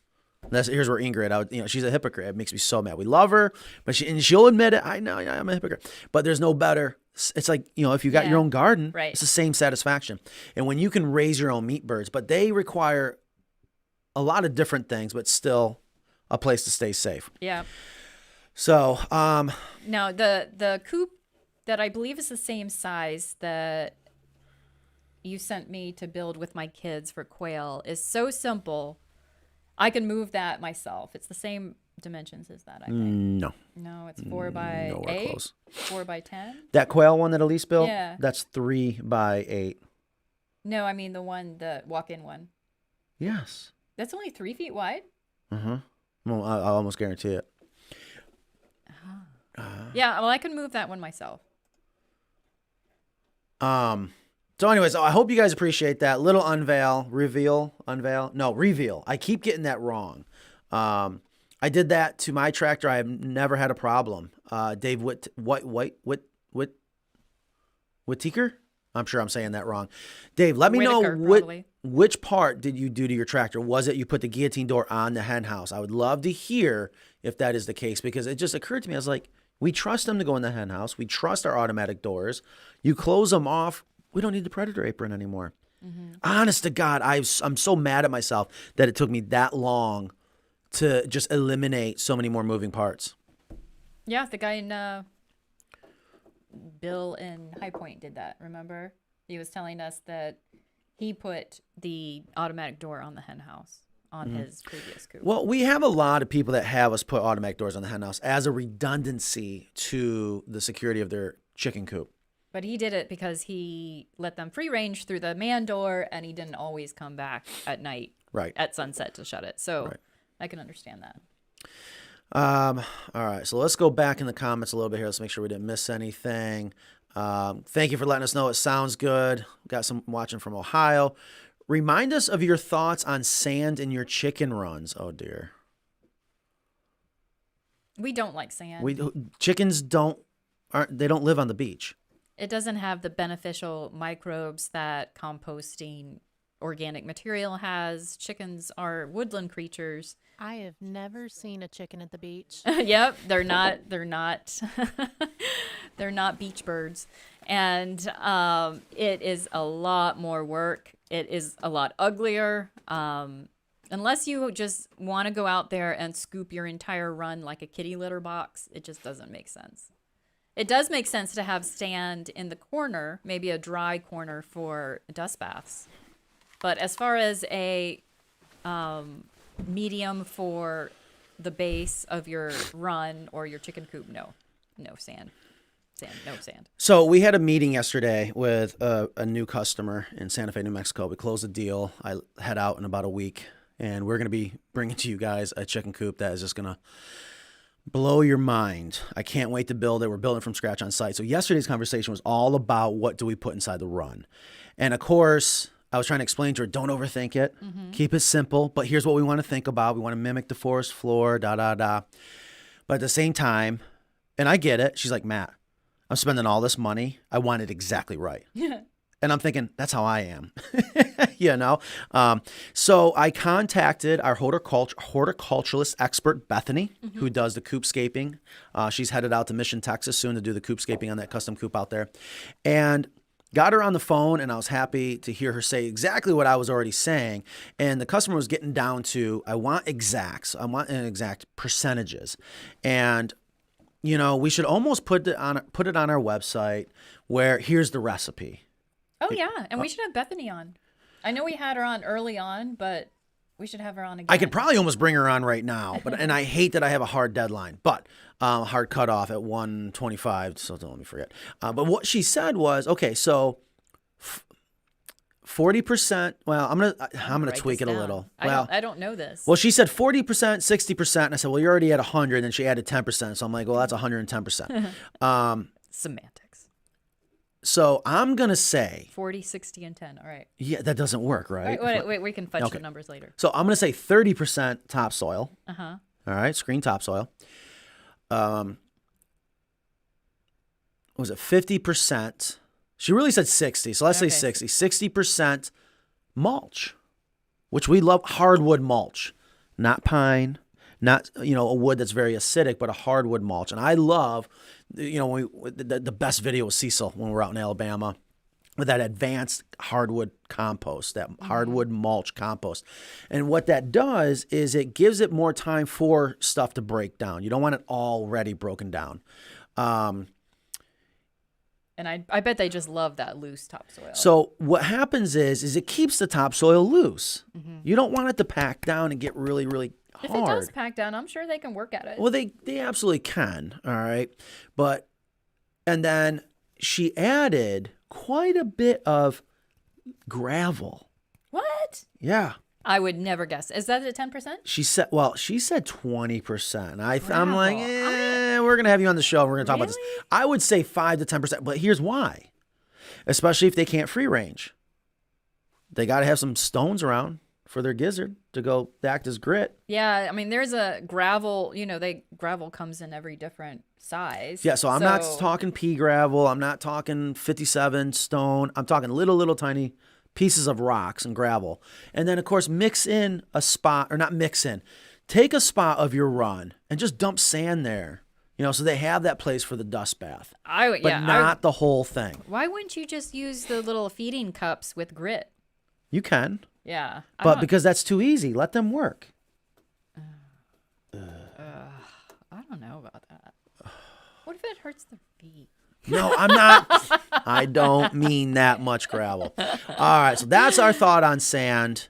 here's where Ingrid, she's a hypocrite. It makes me so mad. We love her, but she'll admit it. I know, I'm a hypocrite. But there's no better. It's like, if you got your own garden, it's the same satisfaction. And when you can raise your own meat birds, but they require a lot of different things, but still a place to stay safe.
Yeah.
So,
now the coop that I believe is the same size that you sent me to build with my kids for quail is so simple. I can move that myself. It's the same dimensions as that, I think.
No,
it's 4 by
nowhere
8.
close.
4 by 10.
That quail one that Elise built?
Yeah.
That's 3 by 8.
No, I mean the walk-in one.
Yes.
That's only 3 feet wide?
Well, I almost guarantee it.
Yeah, well, I can move that one myself.
So anyways, I hope you guys appreciate that little reveal. I keep getting that wrong. I did that to my tractor. I have never had a problem. Dave Whittaker? I'm sure I'm saying that wrong. Dave, let me know which part did you do to your tractor? Was it you put the guillotine door on the hen house? I would love to hear if that is the case, because it just occurred to me. I was like, we trust them to go in the hen house. We trust our automatic doors. You close them off. We don't need the predator apron anymore. Honest to God, I'm so mad at myself that it took me that long to just eliminate so many more moving parts.
Yeah, the guy in Bill in High Point did that. Remember? He was telling us that he put the automatic door on the hen house on his previous coop.
Well, we have a lot of people that have us put automatic doors on the hen house as a redundancy to the security of their chicken coop.
But he did it because he let them free range through the man door, and he didn't always come back at night,
Right.
at sunset to shut it. So
Right.
I can understand that.
All right, so let's go back in the comments a little bit here. Let's make sure we didn't miss anything. Thank you for letting us know. It sounds good. Got some watching from Ohio. Remind us of your thoughts on sand in your chicken runs. Oh dear.
We don't like sand.
Chickens don't live on the beach.
It doesn't have the beneficial microbes that composting organic material has. Chickens are woodland creatures.
I have never seen a chicken at the beach.
Yep, they're not they're not beach birds. And it is a lot more work. It is a lot uglier. Unless you just want to go out there and scoop your entire run like a kitty litter box, it just doesn't make sense. It does make sense to have stand in the corner, maybe a dry corner for dust baths. But as far as a medium for the base of your run or your chicken coop, no sand. No sand.
So we had a meeting yesterday with a new customer in Santa Fe, New Mexico. We closed the deal. I head out in about a week, and we're going to be bringing to you guys a chicken coop that is just going to blow your mind. I can't wait to build it. We're building from scratch on site. So yesterday's conversation was all about what do we put inside the run. And of course, I was trying to explain to her, don't overthink it. Keep it simple. But here's what we want to think about. We want to mimic the forest floor, But at the same time, and I get it, she's like, Matt, I'm spending all this money. I want it exactly right. And I'm thinking, that's how I am. So I contacted our horticulturalist expert, Bethany, who does the coopscaping. She's headed out to Mission, Texas soon to do the coopscaping on that custom coop out there. And got her on the phone, and I was happy to hear her say exactly what I was already saying. And the customer was getting down to, I want exacts. I want an exact percentages. And we should almost put it on our website where here's the recipe.
Oh, yeah. And we should have Bethany on. I know we had her on early on, but we should have her on again.
I could probably almost bring her on right now, and I hate that I have a hard deadline, but hard cutoff at 1:25, so don't let me forget. But what she said was, okay, so 40%, well, I'm gonna tweak it a little. Well,
I don't know this.
Well, she said 40%, 60%, and I said, well, you're already at 100, and then she added 10%, so I'm like, well, that's 110%.
Semantics.
So I'm going to say
40, 60, and 10. All right.
Yeah, that doesn't work, right?
Wait, we can fudge the numbers later.
So I'm going to say 30% topsoil.
Uh-huh.
All right, screen topsoil. Was it 50%? She really said 60, so let's say 60. 60% mulch, which we love, hardwood mulch, not pine, not a wood that's very acidic, but a hardwood mulch. And I love, the best video was Cecil when we were out in Alabama with that advanced hardwood compost, that hardwood mulch compost. And what that does is it gives it more time for stuff to break down. You don't want it already broken down.
And I bet they just love that loose topsoil.
So what happens is it keeps the topsoil loose. You don't want it to pack down and get really, really hard.
If it does pack down, I'm sure they can work at it.
Well, they absolutely can. All right. And then she added quite a bit of gravel.
What?
Yeah.
I would never guess. Is that at 10%?
She said 20%. I'm like, we're going to have you on the show. We're going to talk about this. I would say 5 to 10%, but here's why. Especially if they can't free range. They got to have some stones around for their gizzard to go act as grit.
Yeah, I mean, there's a gravel, gravel comes in every different size.
Yeah, so I'm not talking pea gravel. I'm not talking 57 stone. I'm talking little tiny pieces of rocks and gravel. And then, of course, take a spot of your run and just dump sand there. So they have that place for the dust bath. Not the whole thing.
Why wouldn't you just use the little feeding cups with grit?
You can.
Yeah.
But because that's too easy, let them work.
I don't know about that. What if it hurts their feet?
No, I'm not. I don't mean that much gravel. All right, so that's our thought on sand.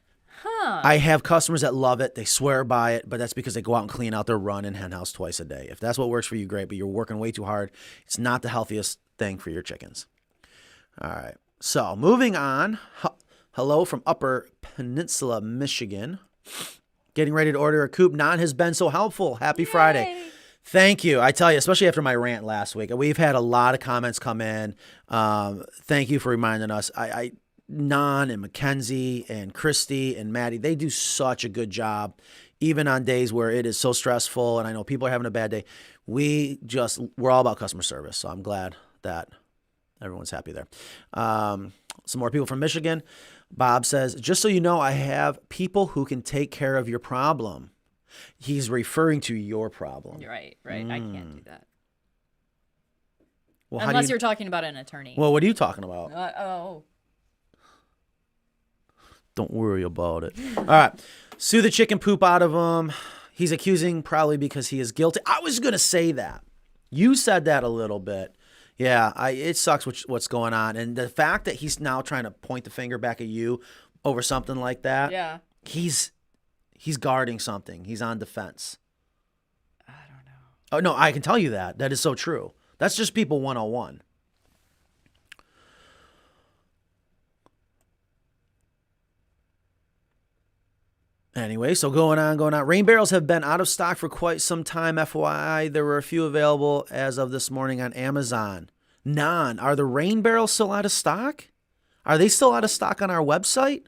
I have customers that love it. They swear by it, but that's because they go out and clean out their run and hen house twice a day. If that's what works for you, great, but you're working way too hard. It's not the healthiest thing for your chickens. All right, so moving on. Hello from Upper Peninsula, Michigan. Getting ready to order a coop. Gnon has been so helpful. Happy Friday. Thank you. I tell you, especially after my rant last week, we've had a lot of comments come in. Thank you for reminding us. Gnon and Mackenzie and Christy and Maddie, they do such a good job, even on days where it is so stressful and I know people are having a bad day. We're all about customer service, so I'm glad that everyone's happy there. Some more people from Michigan. Bob says, just so you know, I have people who can take care of your problem. He's referring to your problem.
Right. I can't do that.
Well,
unless you're talking about an attorney.
Well, what are you talking about? Don't worry about it. All right. Sue the chicken poop out of him. He's accusing probably because he is guilty. I was going to say that. You said that a little bit. Yeah, it sucks what's going on. And the fact that he's now trying to point the finger back at you over something like that.
Yeah.
He's guarding something. He's on defense.
I don't know.
Oh, no, I can tell you that. That is so true. That's just people 101. Anyway, so going on. Rain barrels have been out of stock for quite some time, FYI. There were a few available as of this morning on Amazon. Gnon, are the rain barrels still out of stock? Are they still out of stock on our website?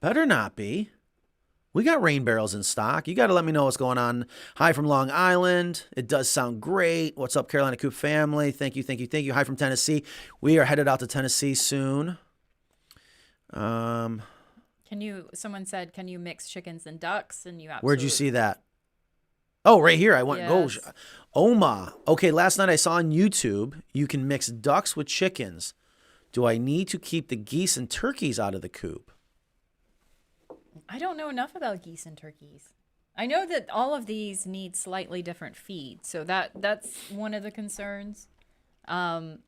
Better not be. We got rain barrels in stock. You got to let me know what's going on. Hi from Long Island. It does sound great. What's up, Carolina Coop family? Thank you. Hi from Tennessee. We are headed out to Tennessee soon.
Someone said, can you mix chickens and ducks? And
Where'd you see that? Oh, right here. I went,
yes.
Oma. Okay, last night I saw on YouTube, you can mix ducks with chickens. Do I need to keep the geese and turkeys out of the coop?
I don't know enough about geese and turkeys. I know that all of these need slightly different feed, so that's one of the concerns. Right?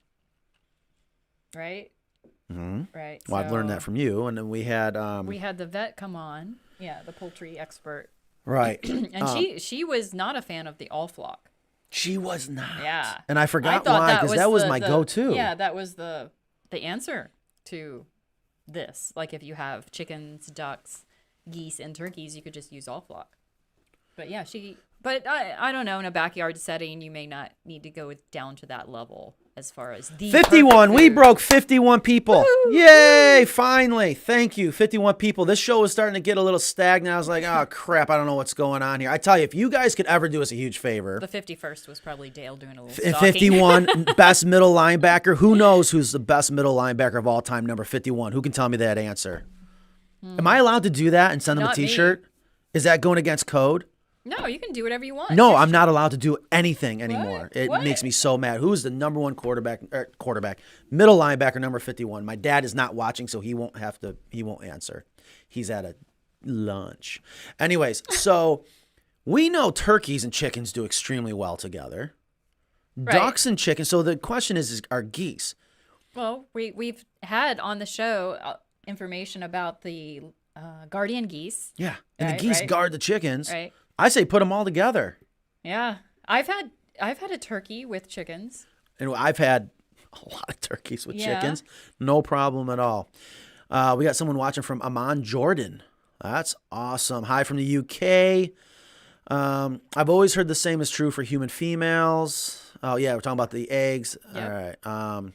Mm-hmm.
Right.
Well, I've learned that from you, and then we had
the vet come on, the poultry expert,
right?
And she was not a fan of the all flock.
She was not.
Yeah,
and I forgot why, because that was my go-to.
Yeah, that was the answer to this. Like if you have chickens, ducks, geese, and turkeys, you could just use all flock. But yeah, But I don't know. In a backyard setting, you may not need to go down to that level as far as the
51. We broke 51 people. Woo! Yay! Finally. Thank you. 51 people. This show was starting to get a little stagnant. I was like, oh, crap. I don't know what's going on here. I tell you, if you guys could ever do us a huge favor.
The 51st was probably Dale doing a little
stalking. 51, best middle linebacker. Who knows who's the best middle linebacker of all time, number 51? Who can tell me that answer? Am I allowed to do that and send them a T-shirt?
Me.
Is that going against code?
No, you can do whatever you want.
No, I'm not allowed to do anything anymore.
What?
It makes me so mad. Who's the number one middle linebacker, number 51? My dad is not watching, so he won't answer. He's at a lunch. Anyways, so we know turkeys and chickens do extremely well together. Right. Ducks and chickens. So the question is are geese?
Well, we've had on the show information about the guardian geese.
Yeah, and the geese guard the chickens.
Right.
I say put them all together.
Yeah, I've had a turkey with chickens.
And I've had a lot of turkeys with chickens. No problem at all. We got someone watching from Amman, Jordan. That's awesome. Hi from the UK. I've always heard the same is true for human females. Oh, yeah, we're talking about the eggs. Yep. All right.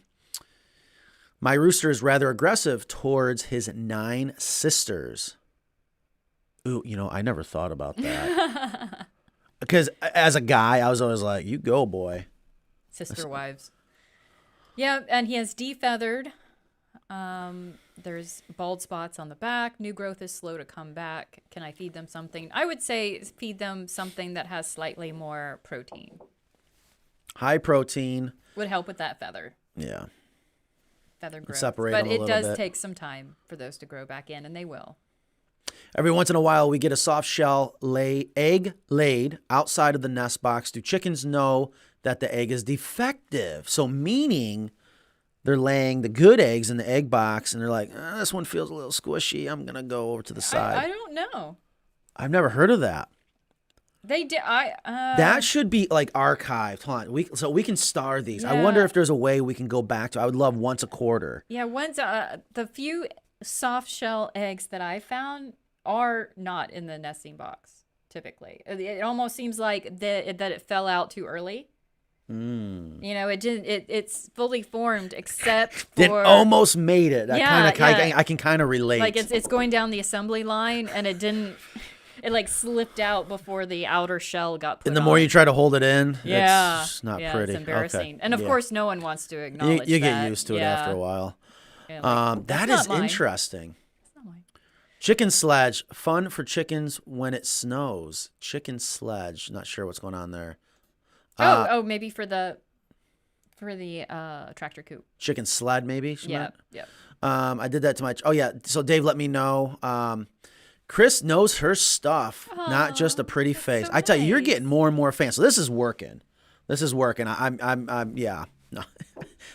My rooster is rather aggressive towards his 9 sisters. Ooh, I never thought about that. Because as a guy, I was always like, you go, boy.
Sister wives. Yeah, and he has defeathered There's bald spots on the back. New growth is slow to come back. Can I feed them something? I would say feed them something that has slightly more protein.
High protein.
Would help with that feather growth.
Separate
but
them a
it
little
does
bit.
take some time for those to grow back in, and they will.
Every once in a while, we get a soft shell egg laid outside of the nest box. Do chickens know that the egg is defective? So meaning they're laying the good eggs in the egg box, and they're like, this one feels a little squishy. I'm going to go over to the side.
I don't know.
I've never heard of that.
They did.
That should be like archived. Hold on. So we can star these. I
Yeah.
wonder if there's a way we can go back to. I would love once a quarter.
Yeah, the few soft shell eggs that I found are not in the nesting box. Typically, it almost seems like that it fell out too early. You know, it didn't. It's fully formed except for
It almost made it.
Yeah,
I can kind of relate.
like it's going down the assembly line, and it didn't. It like slipped out before the outer shell got put
and the
on.
more you try to hold it in,
Yeah,
it's not
yeah,
pretty.
It's embarrassing.
Okay.
And of
Yeah.
course, no one wants to acknowledge
you
that.
get used to it
Yeah.
after a while.
Yeah, like,
That
"That's
is
not mine.
interesting.
It's not mine."
Chicken sledge, fun for chickens when it snows. Chicken sledge, not sure what's going on there.
Maybe for the tractor coop.
Chicken sled, maybe. she
Yeah,
meant?
yeah.
I did that to my. Oh yeah. So Dave, let me know. Chris knows her stuff, not just a pretty face.
so
I tell you, you're
nice.
getting more and more fans. So this is working. This is working. I'm yeah. No,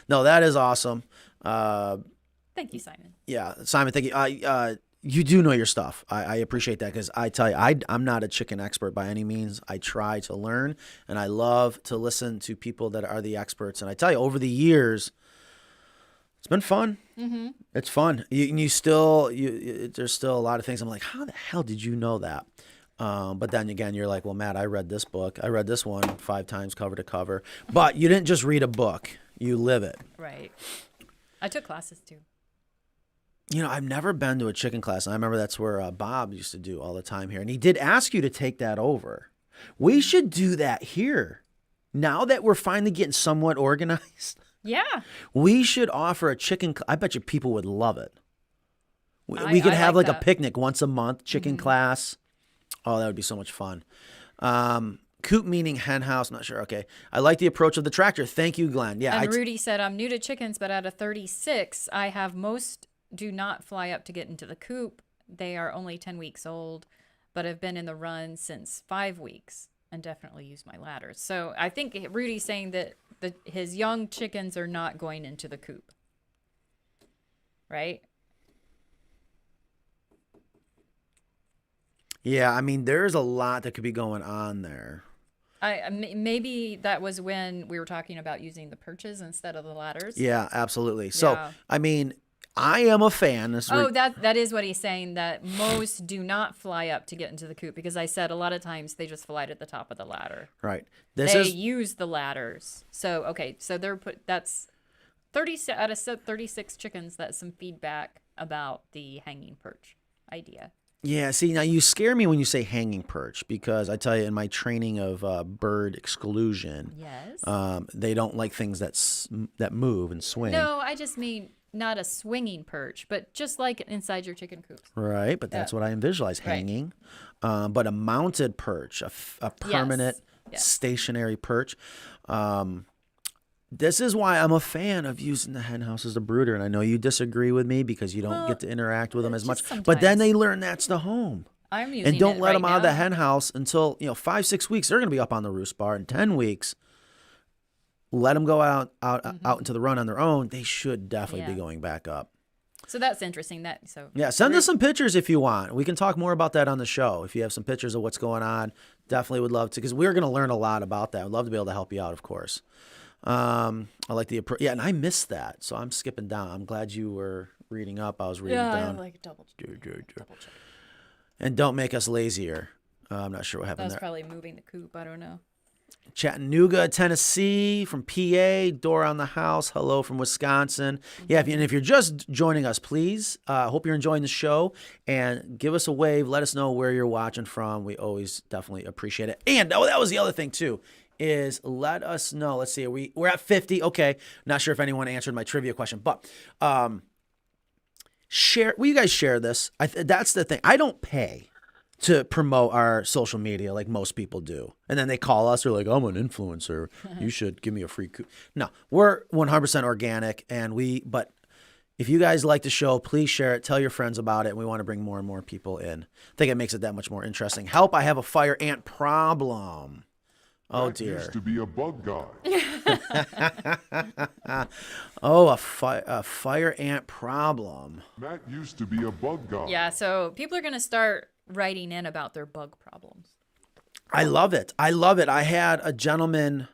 no, that is awesome.
Thank you, Simon.
Yeah, Simon, thank you. You do know your stuff. I appreciate that because I tell you, I'm not a chicken expert by any means. I try to learn, and I love to listen to people that are the experts. And I tell you, over the years, it's been fun. Mm-hmm. It's fun. There's still a lot of things. I'm like, how the hell did you know that? But then again, you're like, well, Matt, I read this book. I read this one 5 times cover to cover. But you didn't just read a book. You live it.
Right. I took classes too.
You know, I've never been to a chicken class. And I remember that's where Bob used to do all the time here. And he did ask you to take that over. We should do that here. Now that we're finally getting somewhat organized,
Yeah.
we should offer a chicken. I bet you people would love it. We
I
could have
like
like a
that.
picnic once a month, chicken class. Oh, that would be so much fun. Coop meaning hen house. Not sure. Okay. I like the approach of the tractor. Thank you, Glenn. Yeah.
And Rudy said, I'm new to chickens, but out of 36, I have most do not fly up to get into the coop. They are only 10 weeks old, but have been in the run since 5 weeks and definitely use my ladders. So I think Rudy's saying that his young chickens are not going into the coop. Right?
Yeah. I mean, there's a lot that could be going on there.
Maybe that was when we were talking about using the perches instead of the ladders.
Yeah, absolutely. So,
Yeah.
I mean, I am a fan.
That is what he's saying, that most do not fly up to get into the coop, because I said a lot of times they just fly to the top of the ladder.
Right.
They use the ladders. So, okay, so that's 30 out of 36 chickens. That's some feedback about the hanging perch idea.
Yeah, see, now you scare me when you say hanging perch, because I tell you, in my training of bird exclusion,
Yes.
they don't like things that move and swing.
No, I just mean not a swinging perch, but just like inside your chicken coop.
Right, but that's what I visualize,
Right.
hanging. But a mounted perch, a permanent
Yes.
stationary perch. This is why I'm a fan of using the hen house as a brooder, and I know you disagree with me because you don't get to interact with them as much.
just
But then
sometimes.
they learn that's the home.
I'm using
And don't
it
let
right
them out of
now.
the hen house until 5-6 weeks. They're going to be up on the roost bar. In 10 weeks, let them go out into the run on their own. They should definitely be
Yeah.
going back up.
So that's interesting.
Yeah, send us some pictures if you want. We can talk more about that on the show. If you have some pictures of what's going on, definitely would love to, because we're going to learn a lot about that. I'd love to be able to help you out, of course. I like the approach. Yeah, and I missed that, so I'm skipping down. I'm glad you were reading up. I was reading down.
like double check.
And don't make us lazier. I'm not sure what
That
happened
was
there.
probably moving the coop. I don't know.
Chattanooga, Tennessee, from PA, Dora on the house. Hello from Wisconsin. Yeah, if you're just joining us, please, hope you're enjoying the show, and give us a wave. Let us know where you're watching from. We always definitely appreciate it. And that was the other thing too, is let us know. Let's see, we're at 50. Okay, not sure if anyone answered my trivia question, but share. Will you guys share this? That's the thing. I don't pay to promote our social media like most people do. And then they call us. They're like, I'm an influencer. You should give me a free coupon. No, we're 100% organic. But if you guys like the show, please share it. Tell your friends about it. We want to bring more and more people in. I think it makes it that much more interesting. Help, I have a fire ant problem. Oh,
Matt
dear.
used to be a bug guy.
Oh, a fire ant problem.
Matt used to be a bug guy.
Yeah, so people are going to start writing in about their bug problems.
I love it. I love it. I had a gentleman,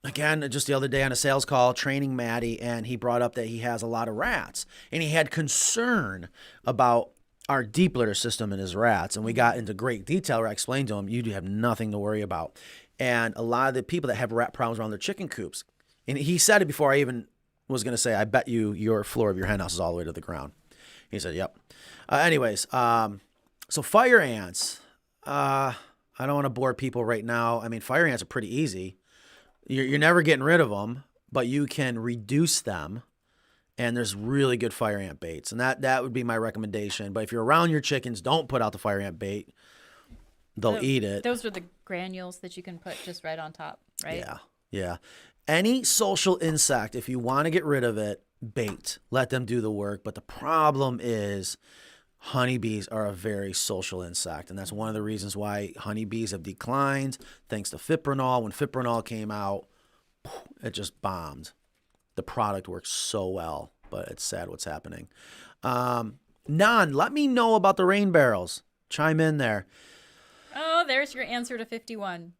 again, just the other day on a sales call, training Maddie, and he brought up that he has a lot of rats. And he had concern about our deep litter system in his rats. And we got into great detail where I explained to him, you do have nothing to worry about. And a lot of the people that have rat problems around their chicken coops, and he said it before I even was going to say, I bet you your floor of your hen house is all the way to the ground. He said, yep. So fire ants, I don't want to bore people right now. I mean, fire ants are pretty easy. You're never getting rid of them, but you can reduce them. And there's really good fire ant baits. And that would be my recommendation. But if you're around your chickens, don't put out the fire ant bait. They'll eat it.
Those are the granules that you can put just right on top, right?
Yeah, yeah. Any social insect, if you want to get rid of it, bait. Let them do the work. But the problem is honeybees are a very social insect. And that's one of the reasons why honeybees have declined, thanks to fipronil. When fipronil came out, it just bombed. The product works so well, but it's sad what's happening. Gnon, let me know about the rain barrels. Chime in there.
Oh, there's your answer to 51.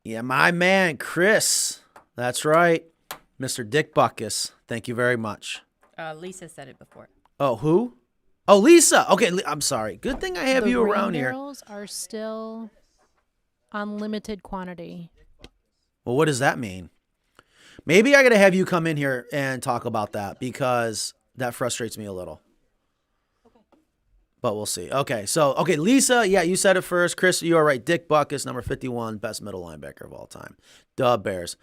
Yeah, my man, Chris. That's right. Mr. Dick Buckus. Thank you very much.
Lisa said it before.
Oh, who? Oh, Lisa. Okay, I'm sorry. Good thing I have you around here.
The barrels are still on limited quantity.
Well, what does that mean? Maybe I got to have you come in here and talk about that because that frustrates me a little. Okay. But we'll see. Okay, Lisa, yeah, you said it first. Chris, you are right. Dick Buckus, number 51, best middle linebacker of all time. Duh, Bears.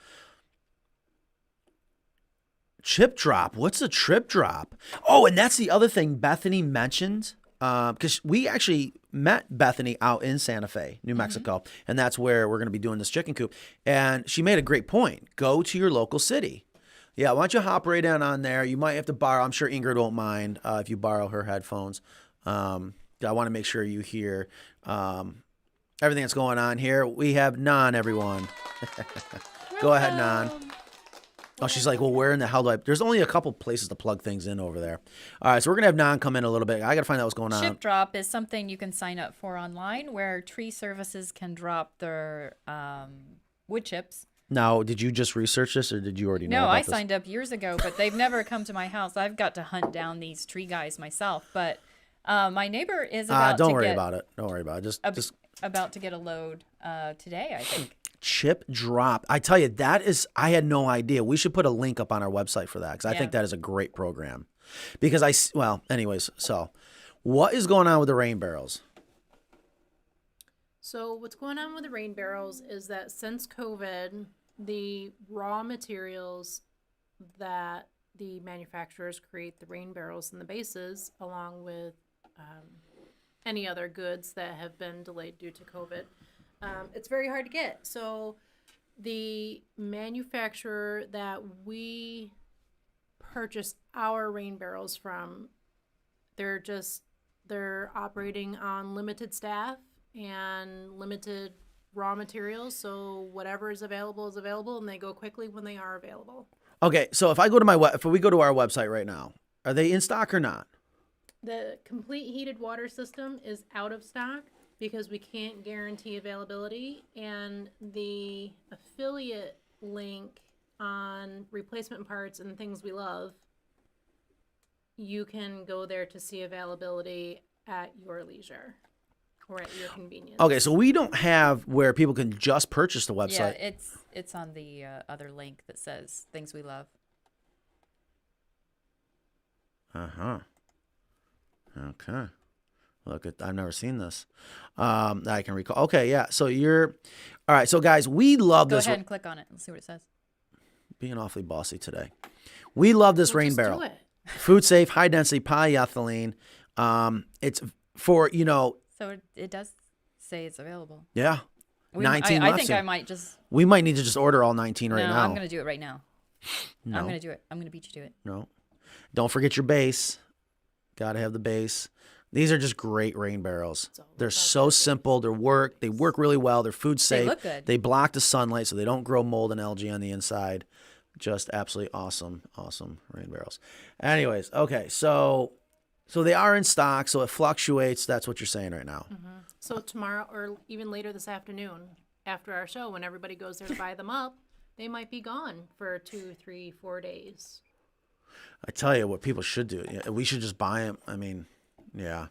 Chip drop. What's a trip drop? Oh, and that's the other thing Bethany mentioned. Because we actually met Bethany out in Santa Fe, New Mexico, and that's where we're going to be doing this chicken coop. And she made a great point. Go to your local city. Yeah, why don't you hop right in on there? You might have to borrow. I'm sure Ingrid won't mind if you borrow her headphones. I want to make sure you hear everything that's going on here. We have Gnon, everyone. Go ahead, Gnon. Oh, she's like, well, where in the hell do I... There's only a couple places to plug things in over there. All right, so we're going to have Gnon come in a little bit. I got to find out what's going on.
Chip drop is something you can sign up for online where tree services can drop their wood chips.
Now, did you just research this or did you already know
No,
about
I
this?
signed up years ago, but they've never come to my house. I've got to hunt down these tree guys myself. But my neighbor is about
Don't worry about it. Don't worry about it. Just
about to get a load today, I think.
Chip drop. I tell you, I had no idea. We should put a link up on our website for that because I think that is a great program. Because anyways, so what is going on with the rain barrels?
So what's going on with the rain barrels is that since COVID, the raw materials that the manufacturers create the rain barrels and the bases, along with any other goods that have been delayed due to COVID, it's very hard to get. So the manufacturer that we purchased our rain barrels from, they're operating on limited staff and limited raw materials. So whatever is available, and they go quickly when they are available.
Okay, so if we go to our website right now, are they in stock or not?
The complete heated water system is out of stock because we can't guarantee availability, and the affiliate link on replacement parts and things we love, you can go there to see availability at your leisure or at your convenience.
Okay, so we don't have where people can just purchase the website.
Yeah, it's on the other link that says things we love.
Uh-huh. Okay. Look, I've never seen this. That I can recall. Okay, yeah. So all right. So guys, we love this.
Go ahead and click on it and see what it says.
Being awfully bossy today. We love this rain
Just
barrel.
do it.
food safe, high density polyethylene. It's for,
So it does say it's available.
yeah,
We,
19
I
left.
think
soon.
I might just.
We might need to just order all 19 right
No,
now.
I'm going to do it right now.
No.
I'm going to do it. I'm going to beat you to it.
No. Don't forget your base. Got to have the base. These are just great rain barrels. They're so simple. They work really well. They're food safe.
They look good.
They block the sunlight so they don't grow mold and algae on the inside. Just absolutely awesome rain barrels. Anyways, okay, so they are in stock, so it fluctuates. That's what you're saying right now.
So tomorrow or even later this afternoon after our show, when everybody goes there to buy them up, they might be gone for 2, 3, 4 days.
I tell you what people should do. We should just buy them. I mean, yeah.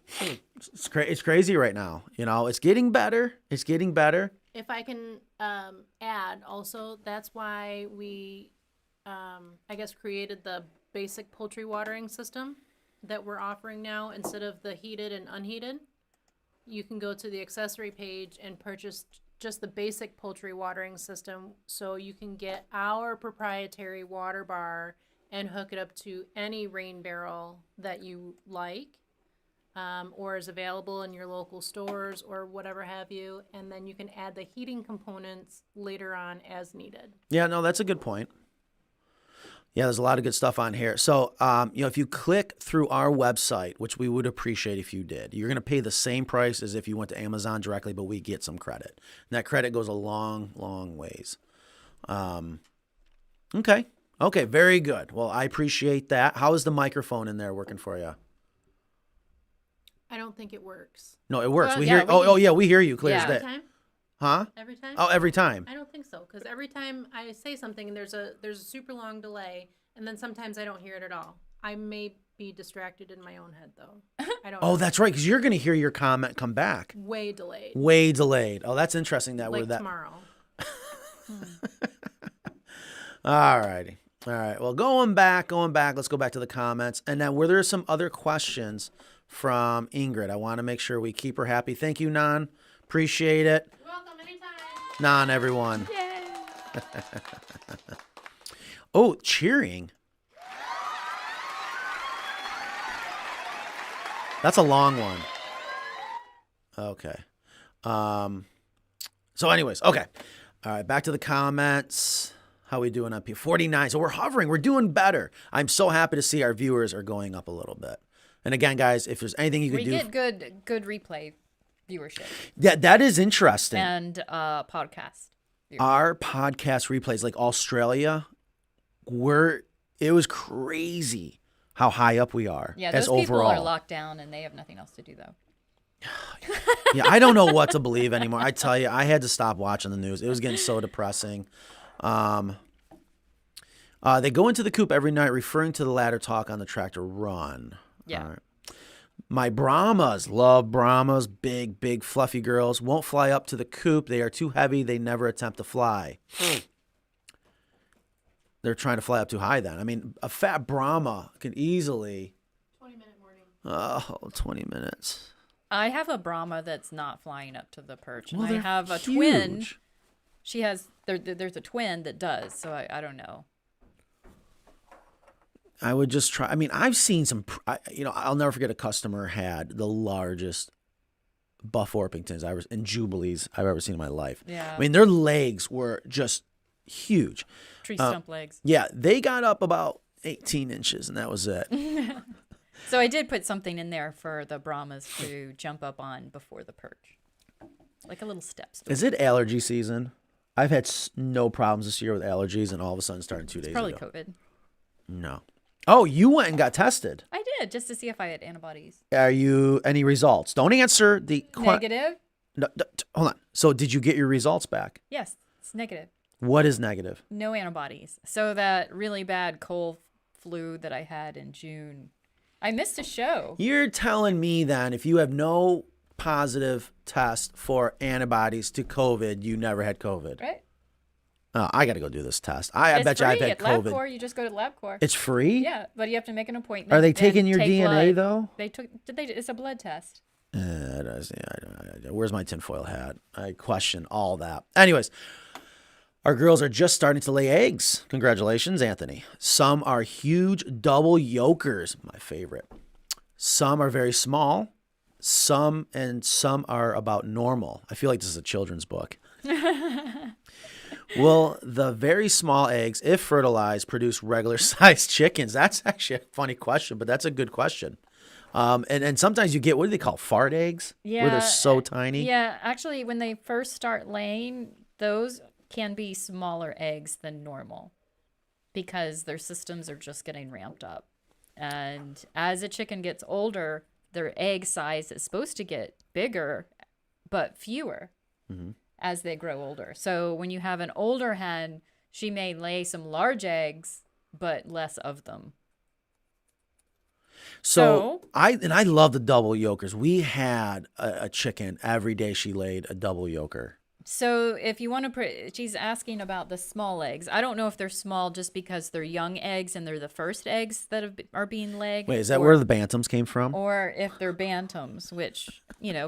It's crazy right now. It's getting better. It's getting better.
If I can add also, that's why we, I guess, created the basic poultry watering system that we're offering now instead of the heated and unheated. You can go to the accessory page and purchase just the basic poultry watering system, so you can get our proprietary water bar and hook it up to any rain barrel that you like, or is available in your local stores or whatever have you, and then you can add the heating components later on as needed.
Yeah, no, that's a good point. Yeah, there's a lot of good stuff on here. So, if you click through our website, which we would appreciate if you did, you're going to pay the same price as if you went to Amazon directly, but we get some credit. And that credit goes a long, long ways. Okay, very good. Well, I appreciate that. How is the microphone in there working for you?
I don't think it works.
No, it works.
Well,
we
yeah,
hear. We hear you clear
Yeah.
as
Every
day.
time?
Huh?
Every time?
Oh, every time.
I don't think so, because every time I say something and there's a super long delay, and then sometimes I don't hear it at all. I may be distracted in my own head though. I don't.
Oh,
know.
that's right, because you're going to hear your comment come back.
Way delayed.
Way delayed. Oh, that's interesting. That
Like
we're that.
tomorrow.
All righty. All right. Well, going back. Let's go back to the comments. And then were there some other questions from Ingrid? I want to make sure we keep her happy. Thank you, Gnon. Appreciate it.
Welcome anytime.
Gnon, everyone.
Yay!
Oh, cheering. That's a long one. Okay. So anyways, okay. All right, back to the comments. How we doing up here? 49. So we're hovering. We're doing better. I'm so happy to see our viewers are going up a little bit. And again, guys, if there's anything you could
We
do.
get good replay viewership
Yeah, that is interesting.
and podcast.
Our podcast replays, like Australia, it was crazy how high up we are
Yeah,
as
those people
overall.
are locked down and they have nothing else to do though.
Yeah, I don't know what to believe anymore. I tell you, I had to stop watching the news. It was getting so depressing. They go into the coop every night referring to the ladder talk on the tractor run.
Yeah.
All right. My Brahmas, love Brahmas, big, fluffy girls, won't fly up to the coop. They are too heavy. They never attempt to fly. They're trying to fly up too high then. I mean, a fat Brahma can easily...
20-minute morning.
Oh, 20 minutes.
I have a Brahma that's not flying up to the perch. And
Well,
I
they're
have a twin.
huge.
She has there's a twin that does, so I don't know.
I would just try. I mean, I've seen some, I'll never forget a customer had the largest Buff Orpingtons and Jubilees I've ever seen in my life.
Yeah.
I mean, their legs were just huge.
Tree stump legs.
Yeah, they got up about 18 inches, and that was it.
So I did put something in there for the Brahmas to jump up on before the perch. Like a little step stool.
Is it allergy season? I've had no problems this year with allergies, and all of a sudden starting 2 days
Probably
ago.
COVID.
No. Oh, you went and got tested.
I did, just to see if I had antibodies.
Are you any results? Don't answer the
Negative?
No, hold on. So did you get your results back?
Yes, it's negative.
What is negative?
No antibodies. So that really bad cold flu that I had in June, I missed a show.
You're telling me then if you have no positive test for antibodies to COVID, you never had COVID.
Right?
Oh, I got to go do this test. I
It's
bet you
free
I've had
at
COVID.
LabCorp. You just go to LabCorp.
It's free?
Yeah, but you have to make an appointment.
Are they
and
taking your
take
DNA
blood.
though?
They took. Did they? It's a blood test.
Where's my tinfoil hat? I question all that. Anyways, Our girls are just starting to lay eggs. Congratulations, Anthony. Some are huge double yolkers, my favorite. Some are very small. Some are about normal. I feel like this is a children's book. Will the very small eggs, if fertilized, produce regular sized chickens? That's actually a funny question, but that's a good question. And sometimes you get, what do they call, fart eggs?
Yeah.
Where they're so tiny.
Yeah, actually, when they first start laying, those can be smaller eggs than normal because their systems are just getting ramped up. And as a chicken gets older, their egg size is supposed to get bigger, but fewer as they grow older. So when you have an older hen, she may lay some large eggs, but less of them.
So I love the double yolkers. We had a chicken every day. She laid a double yoker.
So if you want to, she's asking about the small eggs. I don't know if they're small just because they're young eggs and they're the first eggs that are being laid.
Wait, is that where the bantams came from?
Or if they're bantams, which,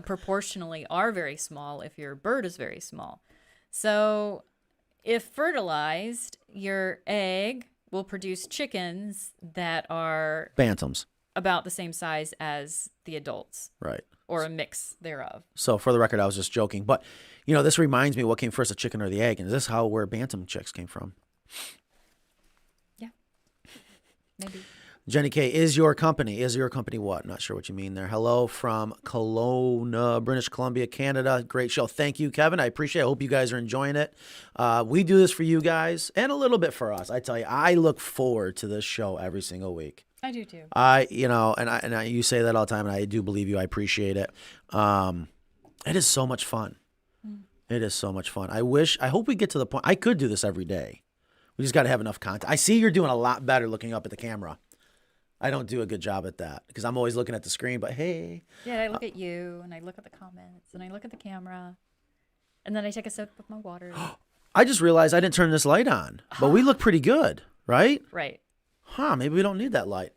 proportionally are very small if your bird is very small. So if fertilized, your egg will produce chickens that are
Bantams.
about the same size as the adults.
Right.
Or a mix thereof.
So for the record, I was just joking. But, this reminds me what came first, the chicken or the egg. And is this where bantam chicks came from?
Yeah. Maybe.
Jenny K, is your company what? Not sure what you mean there. Hello from Kelowna, British Columbia, Canada. Great show. Thank you, Kevin. I appreciate it. I hope you guys are enjoying it. We do this for you guys and a little bit for us. I tell you, I look forward to this show every single week.
I do too.
You say that all the time, and I do believe you. I appreciate it. It is so much fun. It is so much fun. I hope we get to the point. I could do this every day. We just got to have enough content. I see you're doing a lot better looking up at the camera. I don't do a good job at that because I'm always looking at the screen, but hey.
Yeah, I look at you, and I look at the comments, and I look at the camera, and then I take a sip of my water.
I just realized I didn't turn this light on, but we look pretty good, right?
Right.
Maybe we don't need that light.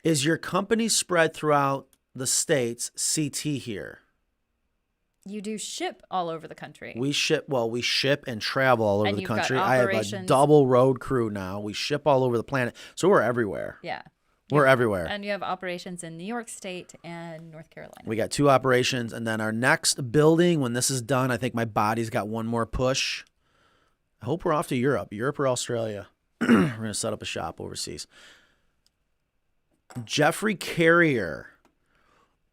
Is your company spread throughout the states? CT here.
You do ship all over the country.
We ship and travel all over
And
the
you've got
country. I have a
operations.
double road crew now. We ship all over the planet. So we're everywhere.
Yeah.
We're everywhere.
And you have operations in New York State and North Carolina.
We got 2 operations. And then our next building, when this is done, I think my body's got one more push. I hope we're off to Europe or Australia. We're going to set up a shop overseas. Jeffrey Carrier,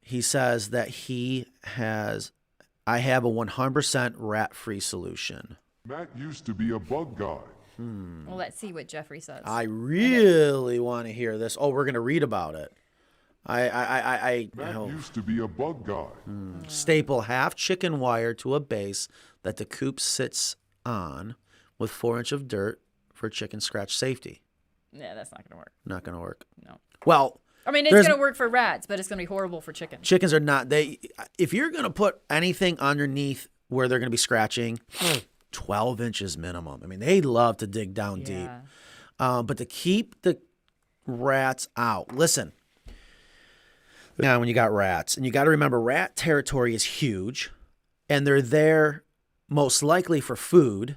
he says that I have a 100% rat-free solution.
Matt used to be a bug guy.
Well, let's see what Jeffrey says.
I really want to hear this. Oh, we're going to read about it.
Matt used to be a bug guy.
Staple half chicken wire to a base that the coop sits on with 4 inches of dirt for chicken scratch safety.
Yeah, that's not going to work.
Not going to work.
No.
Well,
I mean, it's going to work for rats, but it's going to be horrible for chickens.
Chickens are not. If you're going to put anything underneath where they're going to be scratching, 12 inches minimum. I mean, they love to dig down deep. But to keep the rats out, listen. Now, when you got rats, and you got to remember, rat territory is huge, and they're there most likely for food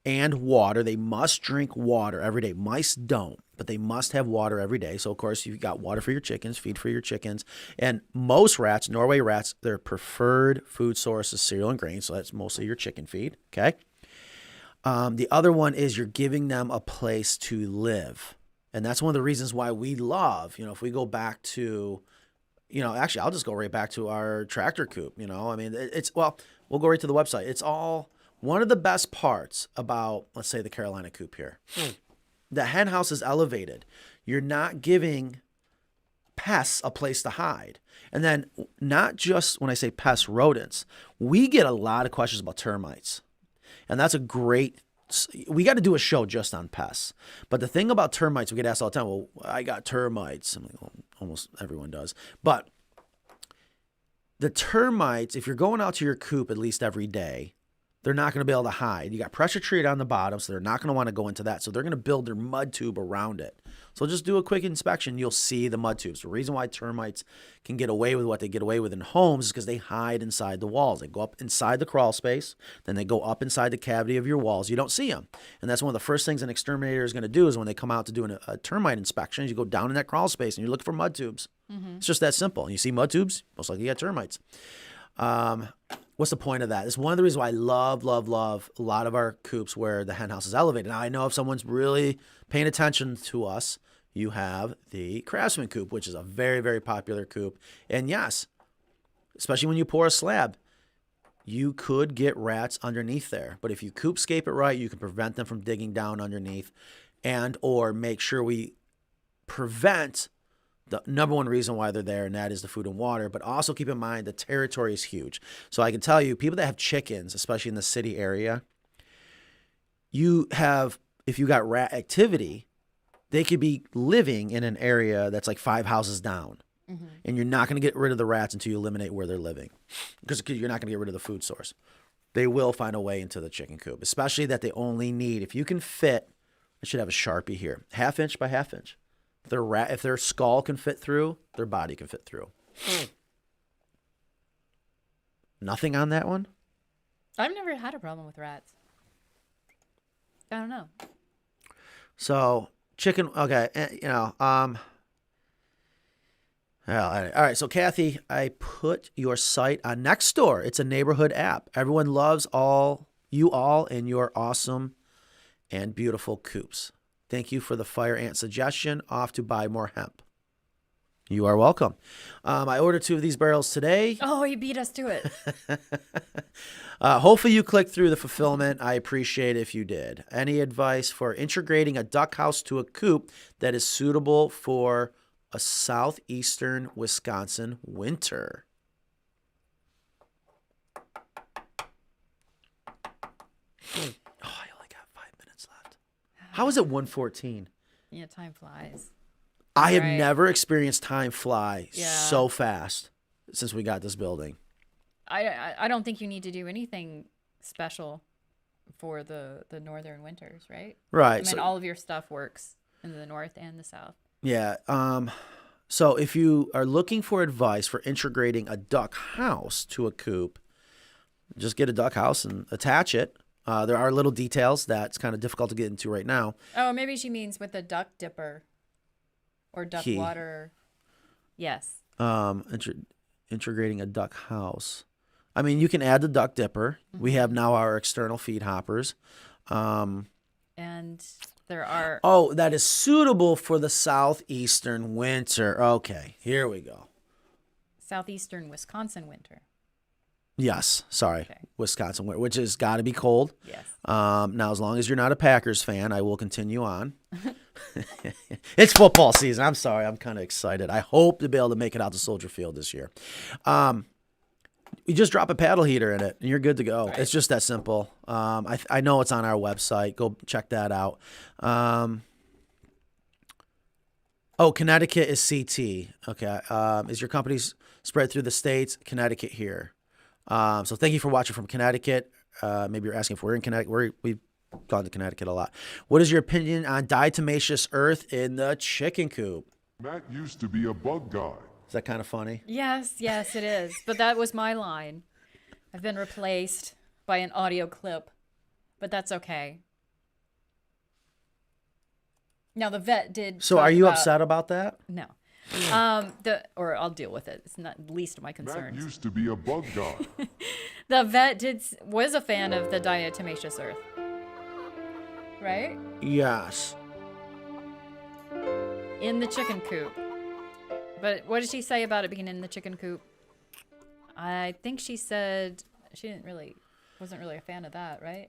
and water. They must drink water every day. Mice don't, but they must have water every day. So, of course, you've got water for your chickens, feed for your chickens. And most rats, Norway rats, their preferred food source is cereal and grain. So that's mostly your chicken feed, okay? The other one is you're giving them a place to live. And that's one of the reasons why we love, if we go back to, actually, I'll just go right back to our tractor coop, I mean, we'll go right to the website. It's all one of the best parts about, let's say, the Carolina Coop here. The hen house is elevated. You're not giving pests a place to hide. And then not just when I say pests, rodents, we get a lot of questions about termites. And that's we got to do a show just on pests. But the thing about termites, we get asked all the time, well, I got termites. I'm like, well, almost everyone does. But the termites, if you're going out to your coop at least every day, they're not going to be able to hide. You got pressure treated on the bottom, so they're not going to want to go into that. So they're going to build their mud tube around it. So just do a quick inspection. You'll see the mud tubes. The reason why termites can get away with what they get away with in homes is because they hide inside the walls. They go up inside the crawl space, then they go up inside the cavity of your walls. You don't see them. And that's one of the first things an exterminator is going to do is when they come out to do a termite inspection, is you go down in that crawl space and you're looking for mud tubes. It's just that simple. And you see mud tubes, most likely you got termites. What's the point of that? It's one of the reasons why I love a lot of our coops where the hen house is elevated. Now, I know if someone's really paying attention to us, you have the Craftsman coop, which is a very, very popular coop. And yes, especially when you pour a slab, you could get rats underneath there. But if you coopscape it right, you can prevent them from digging down underneath and or make sure we prevent the number one reason why they're there, and that is the food and water. But also keep in mind the territory is huge. So I can tell you, people that have chickens, especially in the city area, if you got rat activity, they could be living in an area that's like 5 houses down. And you're not going to get rid of the rats until you eliminate where they're living, because you're not going to get rid of the food source. They will find a way into the chicken coop, especially that they only need, if you can fit, I should have a Sharpie here, 1/2 inch by 1/2 inch. If their skull can fit through, their body can fit through. Nothing on that one?
I've never had a problem with rats. I don't know.
So chicken, okay, all right. So Kathy, I put your site on Nextdoor. It's a neighborhood app. Everyone loves you all and your awesome and beautiful coops. Thank you for the fire ant suggestion. Off to buy more hemp. You are welcome. I ordered 2 of these barrels today.
Oh, you beat us to it.
Hopefully you clicked through the fulfillment. I appreciate it if you did. Any advice for integrating a duck house to a coop that is suitable for a southeastern Wisconsin winter? I only got 5 minutes left. How is it 1:14?
Yeah, time flies.
I have
Right.
never experienced time fly
Yeah.
so fast since we got this building.
I don't think you need to do anything special for the northern winters, right?
Right.
I mean, all of your stuff works in the north and the south.
Yeah. So if you are looking for advice for integrating a duck house to a coop, just get a duck house and attach it. There are little details that's kind of difficult to get into right now.
Oh, maybe she means with a duck dipper or duck
Key.
water. Yes.
Integrating a duck house. I mean, you can add the duck dipper. We have now our external feed hoppers.
And there are.
Oh, that is suitable for the southeastern winter. Okay, here we go.
Southeastern Wisconsin winter.
Yes, sorry,
Okay.
Wisconsin, which has got to be cold.
Yes.
Now, as long as you're not a Packers fan, I will continue on. It's football season. I'm sorry, I'm kind of excited. I hope to be able to make it out to Soldier Field this year. You just drop a paddle heater in it, and you're good to go.
Right.
It's just that simple. I know it's on our website. Go check that out. Connecticut is CT. Okay. Is your company spread through the states? Connecticut here. So thank you for watching from Connecticut. Maybe you're asking if we're in Connecticut. We've gone to Connecticut a lot. What is your opinion on diatomaceous earth in the chicken coop?
Matt used to be a bug guy.
Is that kind of funny?
Yes, it is. But that was my line. I've been replaced by an audio clip, but that's okay. Now the vet did.
So
talk
are you
about-
upset about that?
No. Or I'll deal with it. It's not least of my
Matt
concerns.
used to be a bug guy.
The vet was a fan of the diatomaceous earth, right?
Yes.
In the chicken coop. But what did she say about it being in the chicken coop? I think she said she wasn't really a fan of that, right?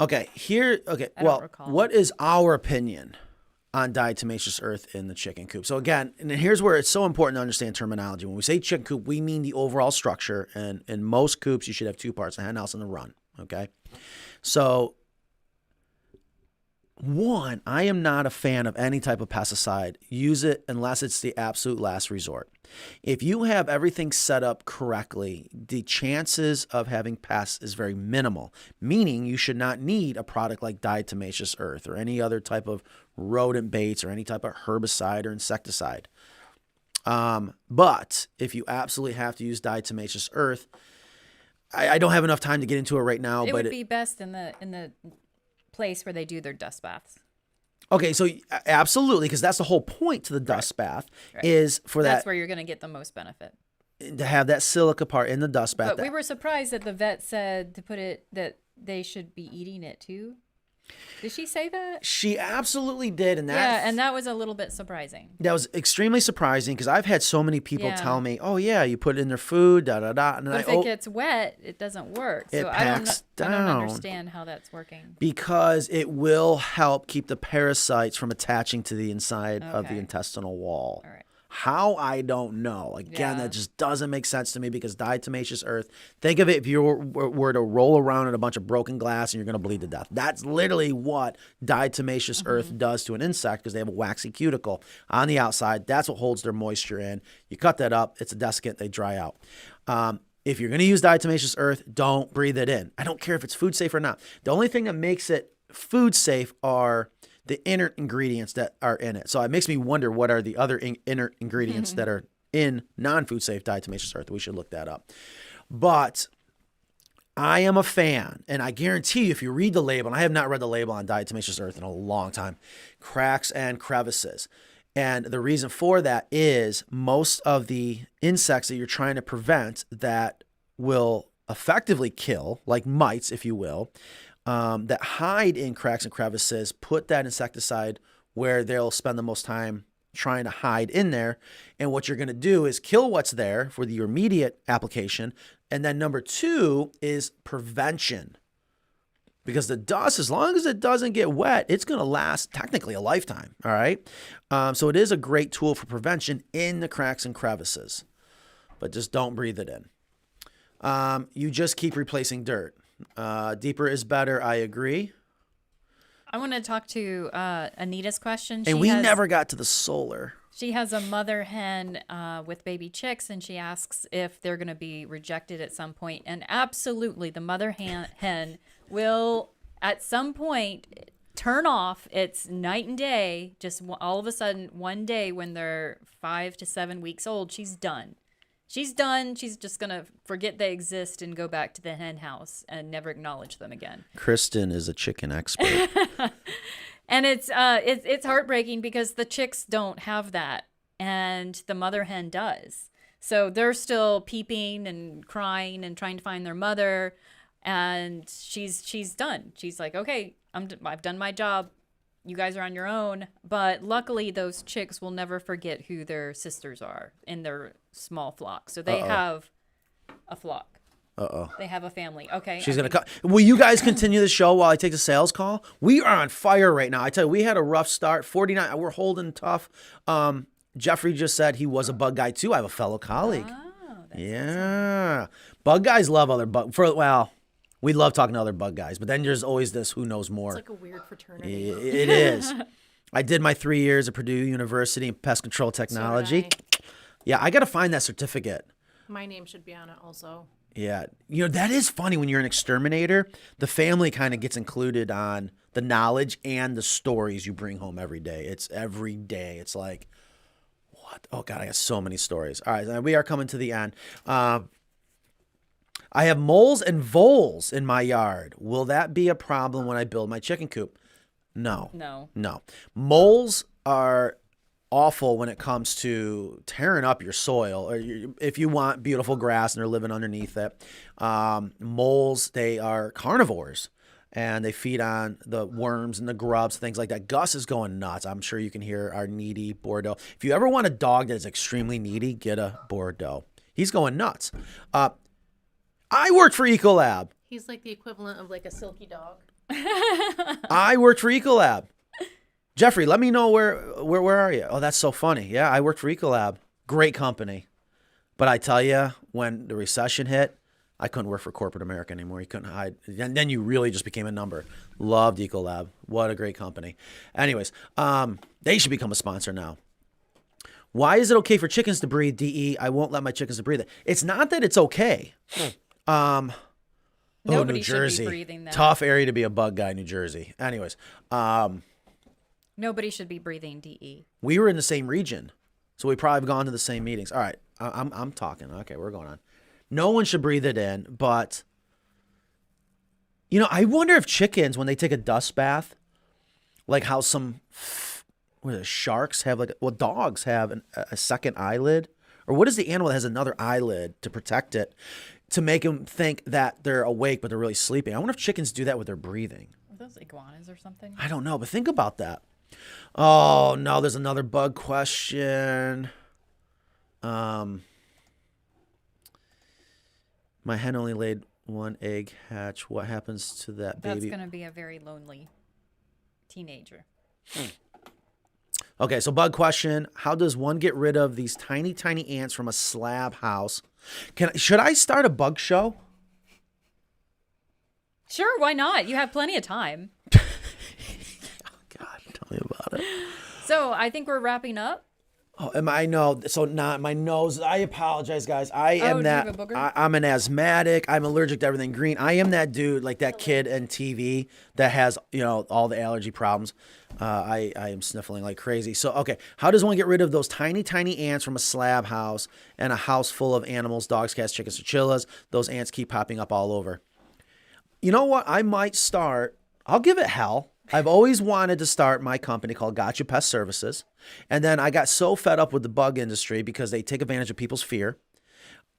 Okay,
don't
well,
recall.
what is our opinion on diatomaceous earth in the chicken coop? So again, and here's where it's so important to understand terminology. When we say chicken coop, we mean the overall structure, and in most coops, you should have 2 parts, the hen house and the run, okay? So One, I am not a fan of any type of pesticide. Use it unless it's the absolute last resort. If you have everything set up correctly, the chances of having pests is very minimal, meaning you should not need a product like diatomaceous earth or any other type of rodent baits or any type of herbicide or insecticide. But if you absolutely have to use diatomaceous earth, I don't have enough time to get into it right now.
It would be best in the place where they do their dust baths.
Okay, so absolutely, because that's the whole point to the dust bath is for
That's
that
where you're going to get the most benefit.
to have that silica part in the dust bath.
But we were surprised that the vet said to put it that they should be eating it too. Did she say that?
She absolutely did, and
that was a little bit surprising.
that was extremely surprising because I've had so many people
Yeah.
tell me, "Oh yeah, you put it in their food, da da da," and
But if it gets wet, it doesn't work.
It
So
packs
I don't
down.
understand how that's working.
because it will help keep the parasites from attaching to the inside of the
Okay.
intestinal wall.
All right.
How, I don't know. Again,
Yeah.
that just doesn't make sense to me because diatomaceous earth, think of it if you were to roll around in a bunch of broken glass and you're going to bleed to death. That's literally what diatomaceous earth does to an insect because they have a waxy cuticle on the outside. That's what holds their moisture in. You cut that up, it's a desiccant, they dry out. If you're going to use diatomaceous earth, don't breathe it in. I don't care if it's food safe or not. The only thing that makes it food safe are the inert ingredients that are in it. So it makes me wonder what are the other inert ingredients that are in non-food safe diatomaceous earth. We should look that up. But I am a fan, and I guarantee you if you read the label, and I have not read the label on diatomaceous earth in a long time, cracks and crevices. And the reason for that is most of the insects that you're trying to prevent that will effectively kill, like mites, if you will, that hide in cracks and crevices, put that insecticide where they'll spend the most time trying to hide in there. And what you're going to do is kill what's there for your immediate application. And then number two is prevention. Because the dust, as long as it doesn't get wet, it's going to last technically a lifetime. All right. So it is a great tool for prevention in the cracks and crevices. But just don't breathe it in. You just keep replacing dirt. Deeper is better. I agree.
I want to talk to Anita's question.
And we never got to the solar.
She has a mother hen with baby chicks, and she asks if they're going to be rejected at some point. And absolutely, the mother hen will, at some point, turn off. It's night and day. Just all of a sudden, one day when they're 5 to 7 weeks old, she's done. She's done. She's just going to forget they exist and go back to the hen house and never acknowledge them again.
Kristen is a chicken expert.
And it's heartbreaking because the chicks don't have that, and the mother hen does. So they're still peeping and crying and trying to find their mother, and she's done. She's like, okay, I've done my job. You guys are on your own. But luckily, those chicks will never forget who their sisters are in their small flock. So they have a flock. They have a family. Okay.
She's going to cut. Will you guys continue the show while I take the sales call? We are on fire right now. I tell you, we had a rough start. 49. We're holding tough. Jeffrey just said he was a bug guy too. I have a fellow colleague.
Oh, that's
Yeah. Bug guys love other bug. We love talking to other bug guys, but then there's always this who knows more.
It's like a weird fraternity.
It is. I did my 3 years at Purdue University in pest control technology.
So did
Yeah, I got to find that certificate.
my name should be on it also.
Yeah. You know, that is funny when you're an exterminator. The family kind of gets included on the knowledge and the stories you bring home every day. It's every day. It's like, what? Oh, God, I got so many stories. All right, we are coming to the end. I have moles and voles in my yard. Will that be a problem when I build my chicken coop? No.
No.
Moles are awful when it comes to tearing up your soil, or if you want beautiful grass and they're living underneath it. Moles, they are carnivores, and they feed on the worms and the grubs, things like that. Gus is going nuts. I'm sure you can hear our needy Bordeaux. If you ever want a dog that is extremely needy, get a Bordeaux. He's going nuts. I worked for Ecolab.
He's like the equivalent of like a silky dog.
I worked for Ecolab. Jeffrey, let me know where are you? Oh, that's so funny. Yeah, I worked for Ecolab. Great company. But I tell you, when the recession hit, I couldn't work for corporate America anymore. You couldn't hide. And then you really just became a number. Loved Ecolab. What a great company. Anyways, they should become a sponsor now. Why is it okay for chickens to breathe, DE? I won't let my chickens to breathe it. It's not that it's okay.
Nobody
New
should
Jersey.
be breathing that.
Tough area to be a bug guy, New Jersey. Anyways,
Nobody should be breathing DE.
we were in the same region, so we probably have gone to the same meetings. All right, I'm talking. Okay, we're going on. No one should breathe it in, but I wonder if chickens, when they take a dust bath, like how some sharks have, dogs have a second eyelid, or what is the animal that has another eyelid to protect it, to make them think that they're awake but they're really sleeping? I wonder if chickens do that with their breathing.
Are those iguanas or something?
I don't know, but think about that. Oh no, there's another bug question. My hen only laid one egg hatch. What happens to that baby?
That's going to be a very lonely teenager.
Okay, so bug question. How does one get rid of these tiny, tiny ants from a slab house? Should I start a bug show?
Sure, why not? You have plenty of time.
Oh, God, tell me about it.
So I think we're wrapping up.
Oh, no, so not my nose. I apologize, guys. I am
do you
that.
have a booger?
I'm an asthmatic. I'm allergic to everything green. I am that dude, like that kid in TV that has, all the allergy problems. I am sniffling like crazy. So, okay, how does one get rid of those tiny, tiny ants from a slab house and a house full of animals, dogs, cats, chickens, chinchillas? Those ants keep popping up all over. You know what? I might start. I'll give it hell. I've always wanted to start my company called Gotcha Pest Services. And then I got so fed up with the bug industry because they take advantage of people's fear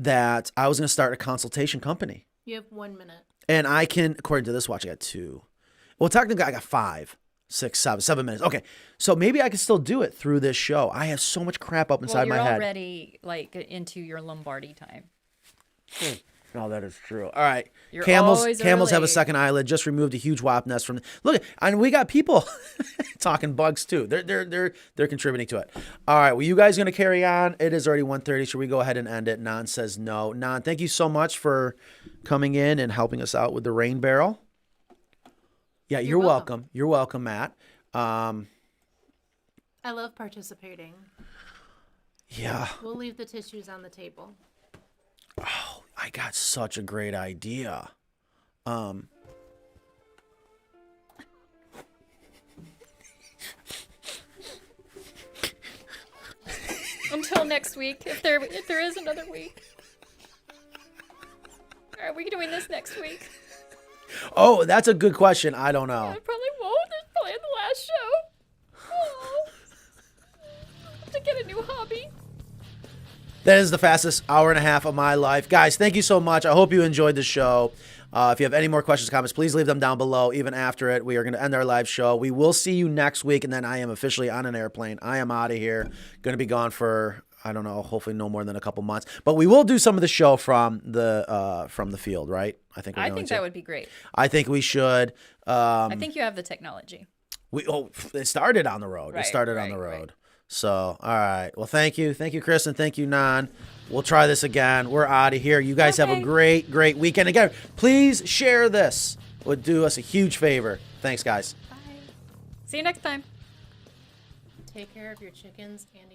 that I was going to start a consultation company.
You have 1 minute.
And I can, according to this watch, I got 2. Well, technically I got 5, 6, 7 minutes. Okay. So maybe I can still do it through this show. I have so much crap up inside my
You're
head.
already into your Lombardi time.
Oh, that is true. All right.
You're
Camels
always
have a
early.
second eyelid. Just removed a huge wasp nest from. Look, and we got people talking bugs too. They're contributing to it. All right. Well, you guys going to carry on? It is already 1:30. Should we go ahead and end it? Nan says no. Nan, thank you so much for coming in and helping us out with the rain barrel. Yeah, you're welcome. You're welcome, Matt.
I love participating.
Yeah.
We'll leave the tissues on the table.
Oh, I got such a great idea.
Until next week, if there is another week. Are we doing this next week?
Oh, that's a good question. I don't know.
I probably won't. It's probably the last show. Oh. To get a new hobby.
That is the fastest hour and a half of my life. Guys, thank you so much. I hope you enjoyed the show. If you have any more questions, comments, please leave them down below. Even after it, we are going to end our live show. We will see you next week, and then I am officially on an airplane. I am out of here. Going to be gone for, I don't know, hopefully no more than a couple months. But we will do some of the show from the field, right? I think
that would be great.
I think we should.
I think you have the technology.
It started on the road.
Right,
it started on the
right,
road.
right.
So, all right. Well, thank you. Thank you, Kristen. Thank you, Nan. We'll try this again. We're out of here. You guys have a great, great weekend. Again, please share this. It would do us a huge favor. Thanks, guys.
Bye. See you next time.
Take care of your chickens and each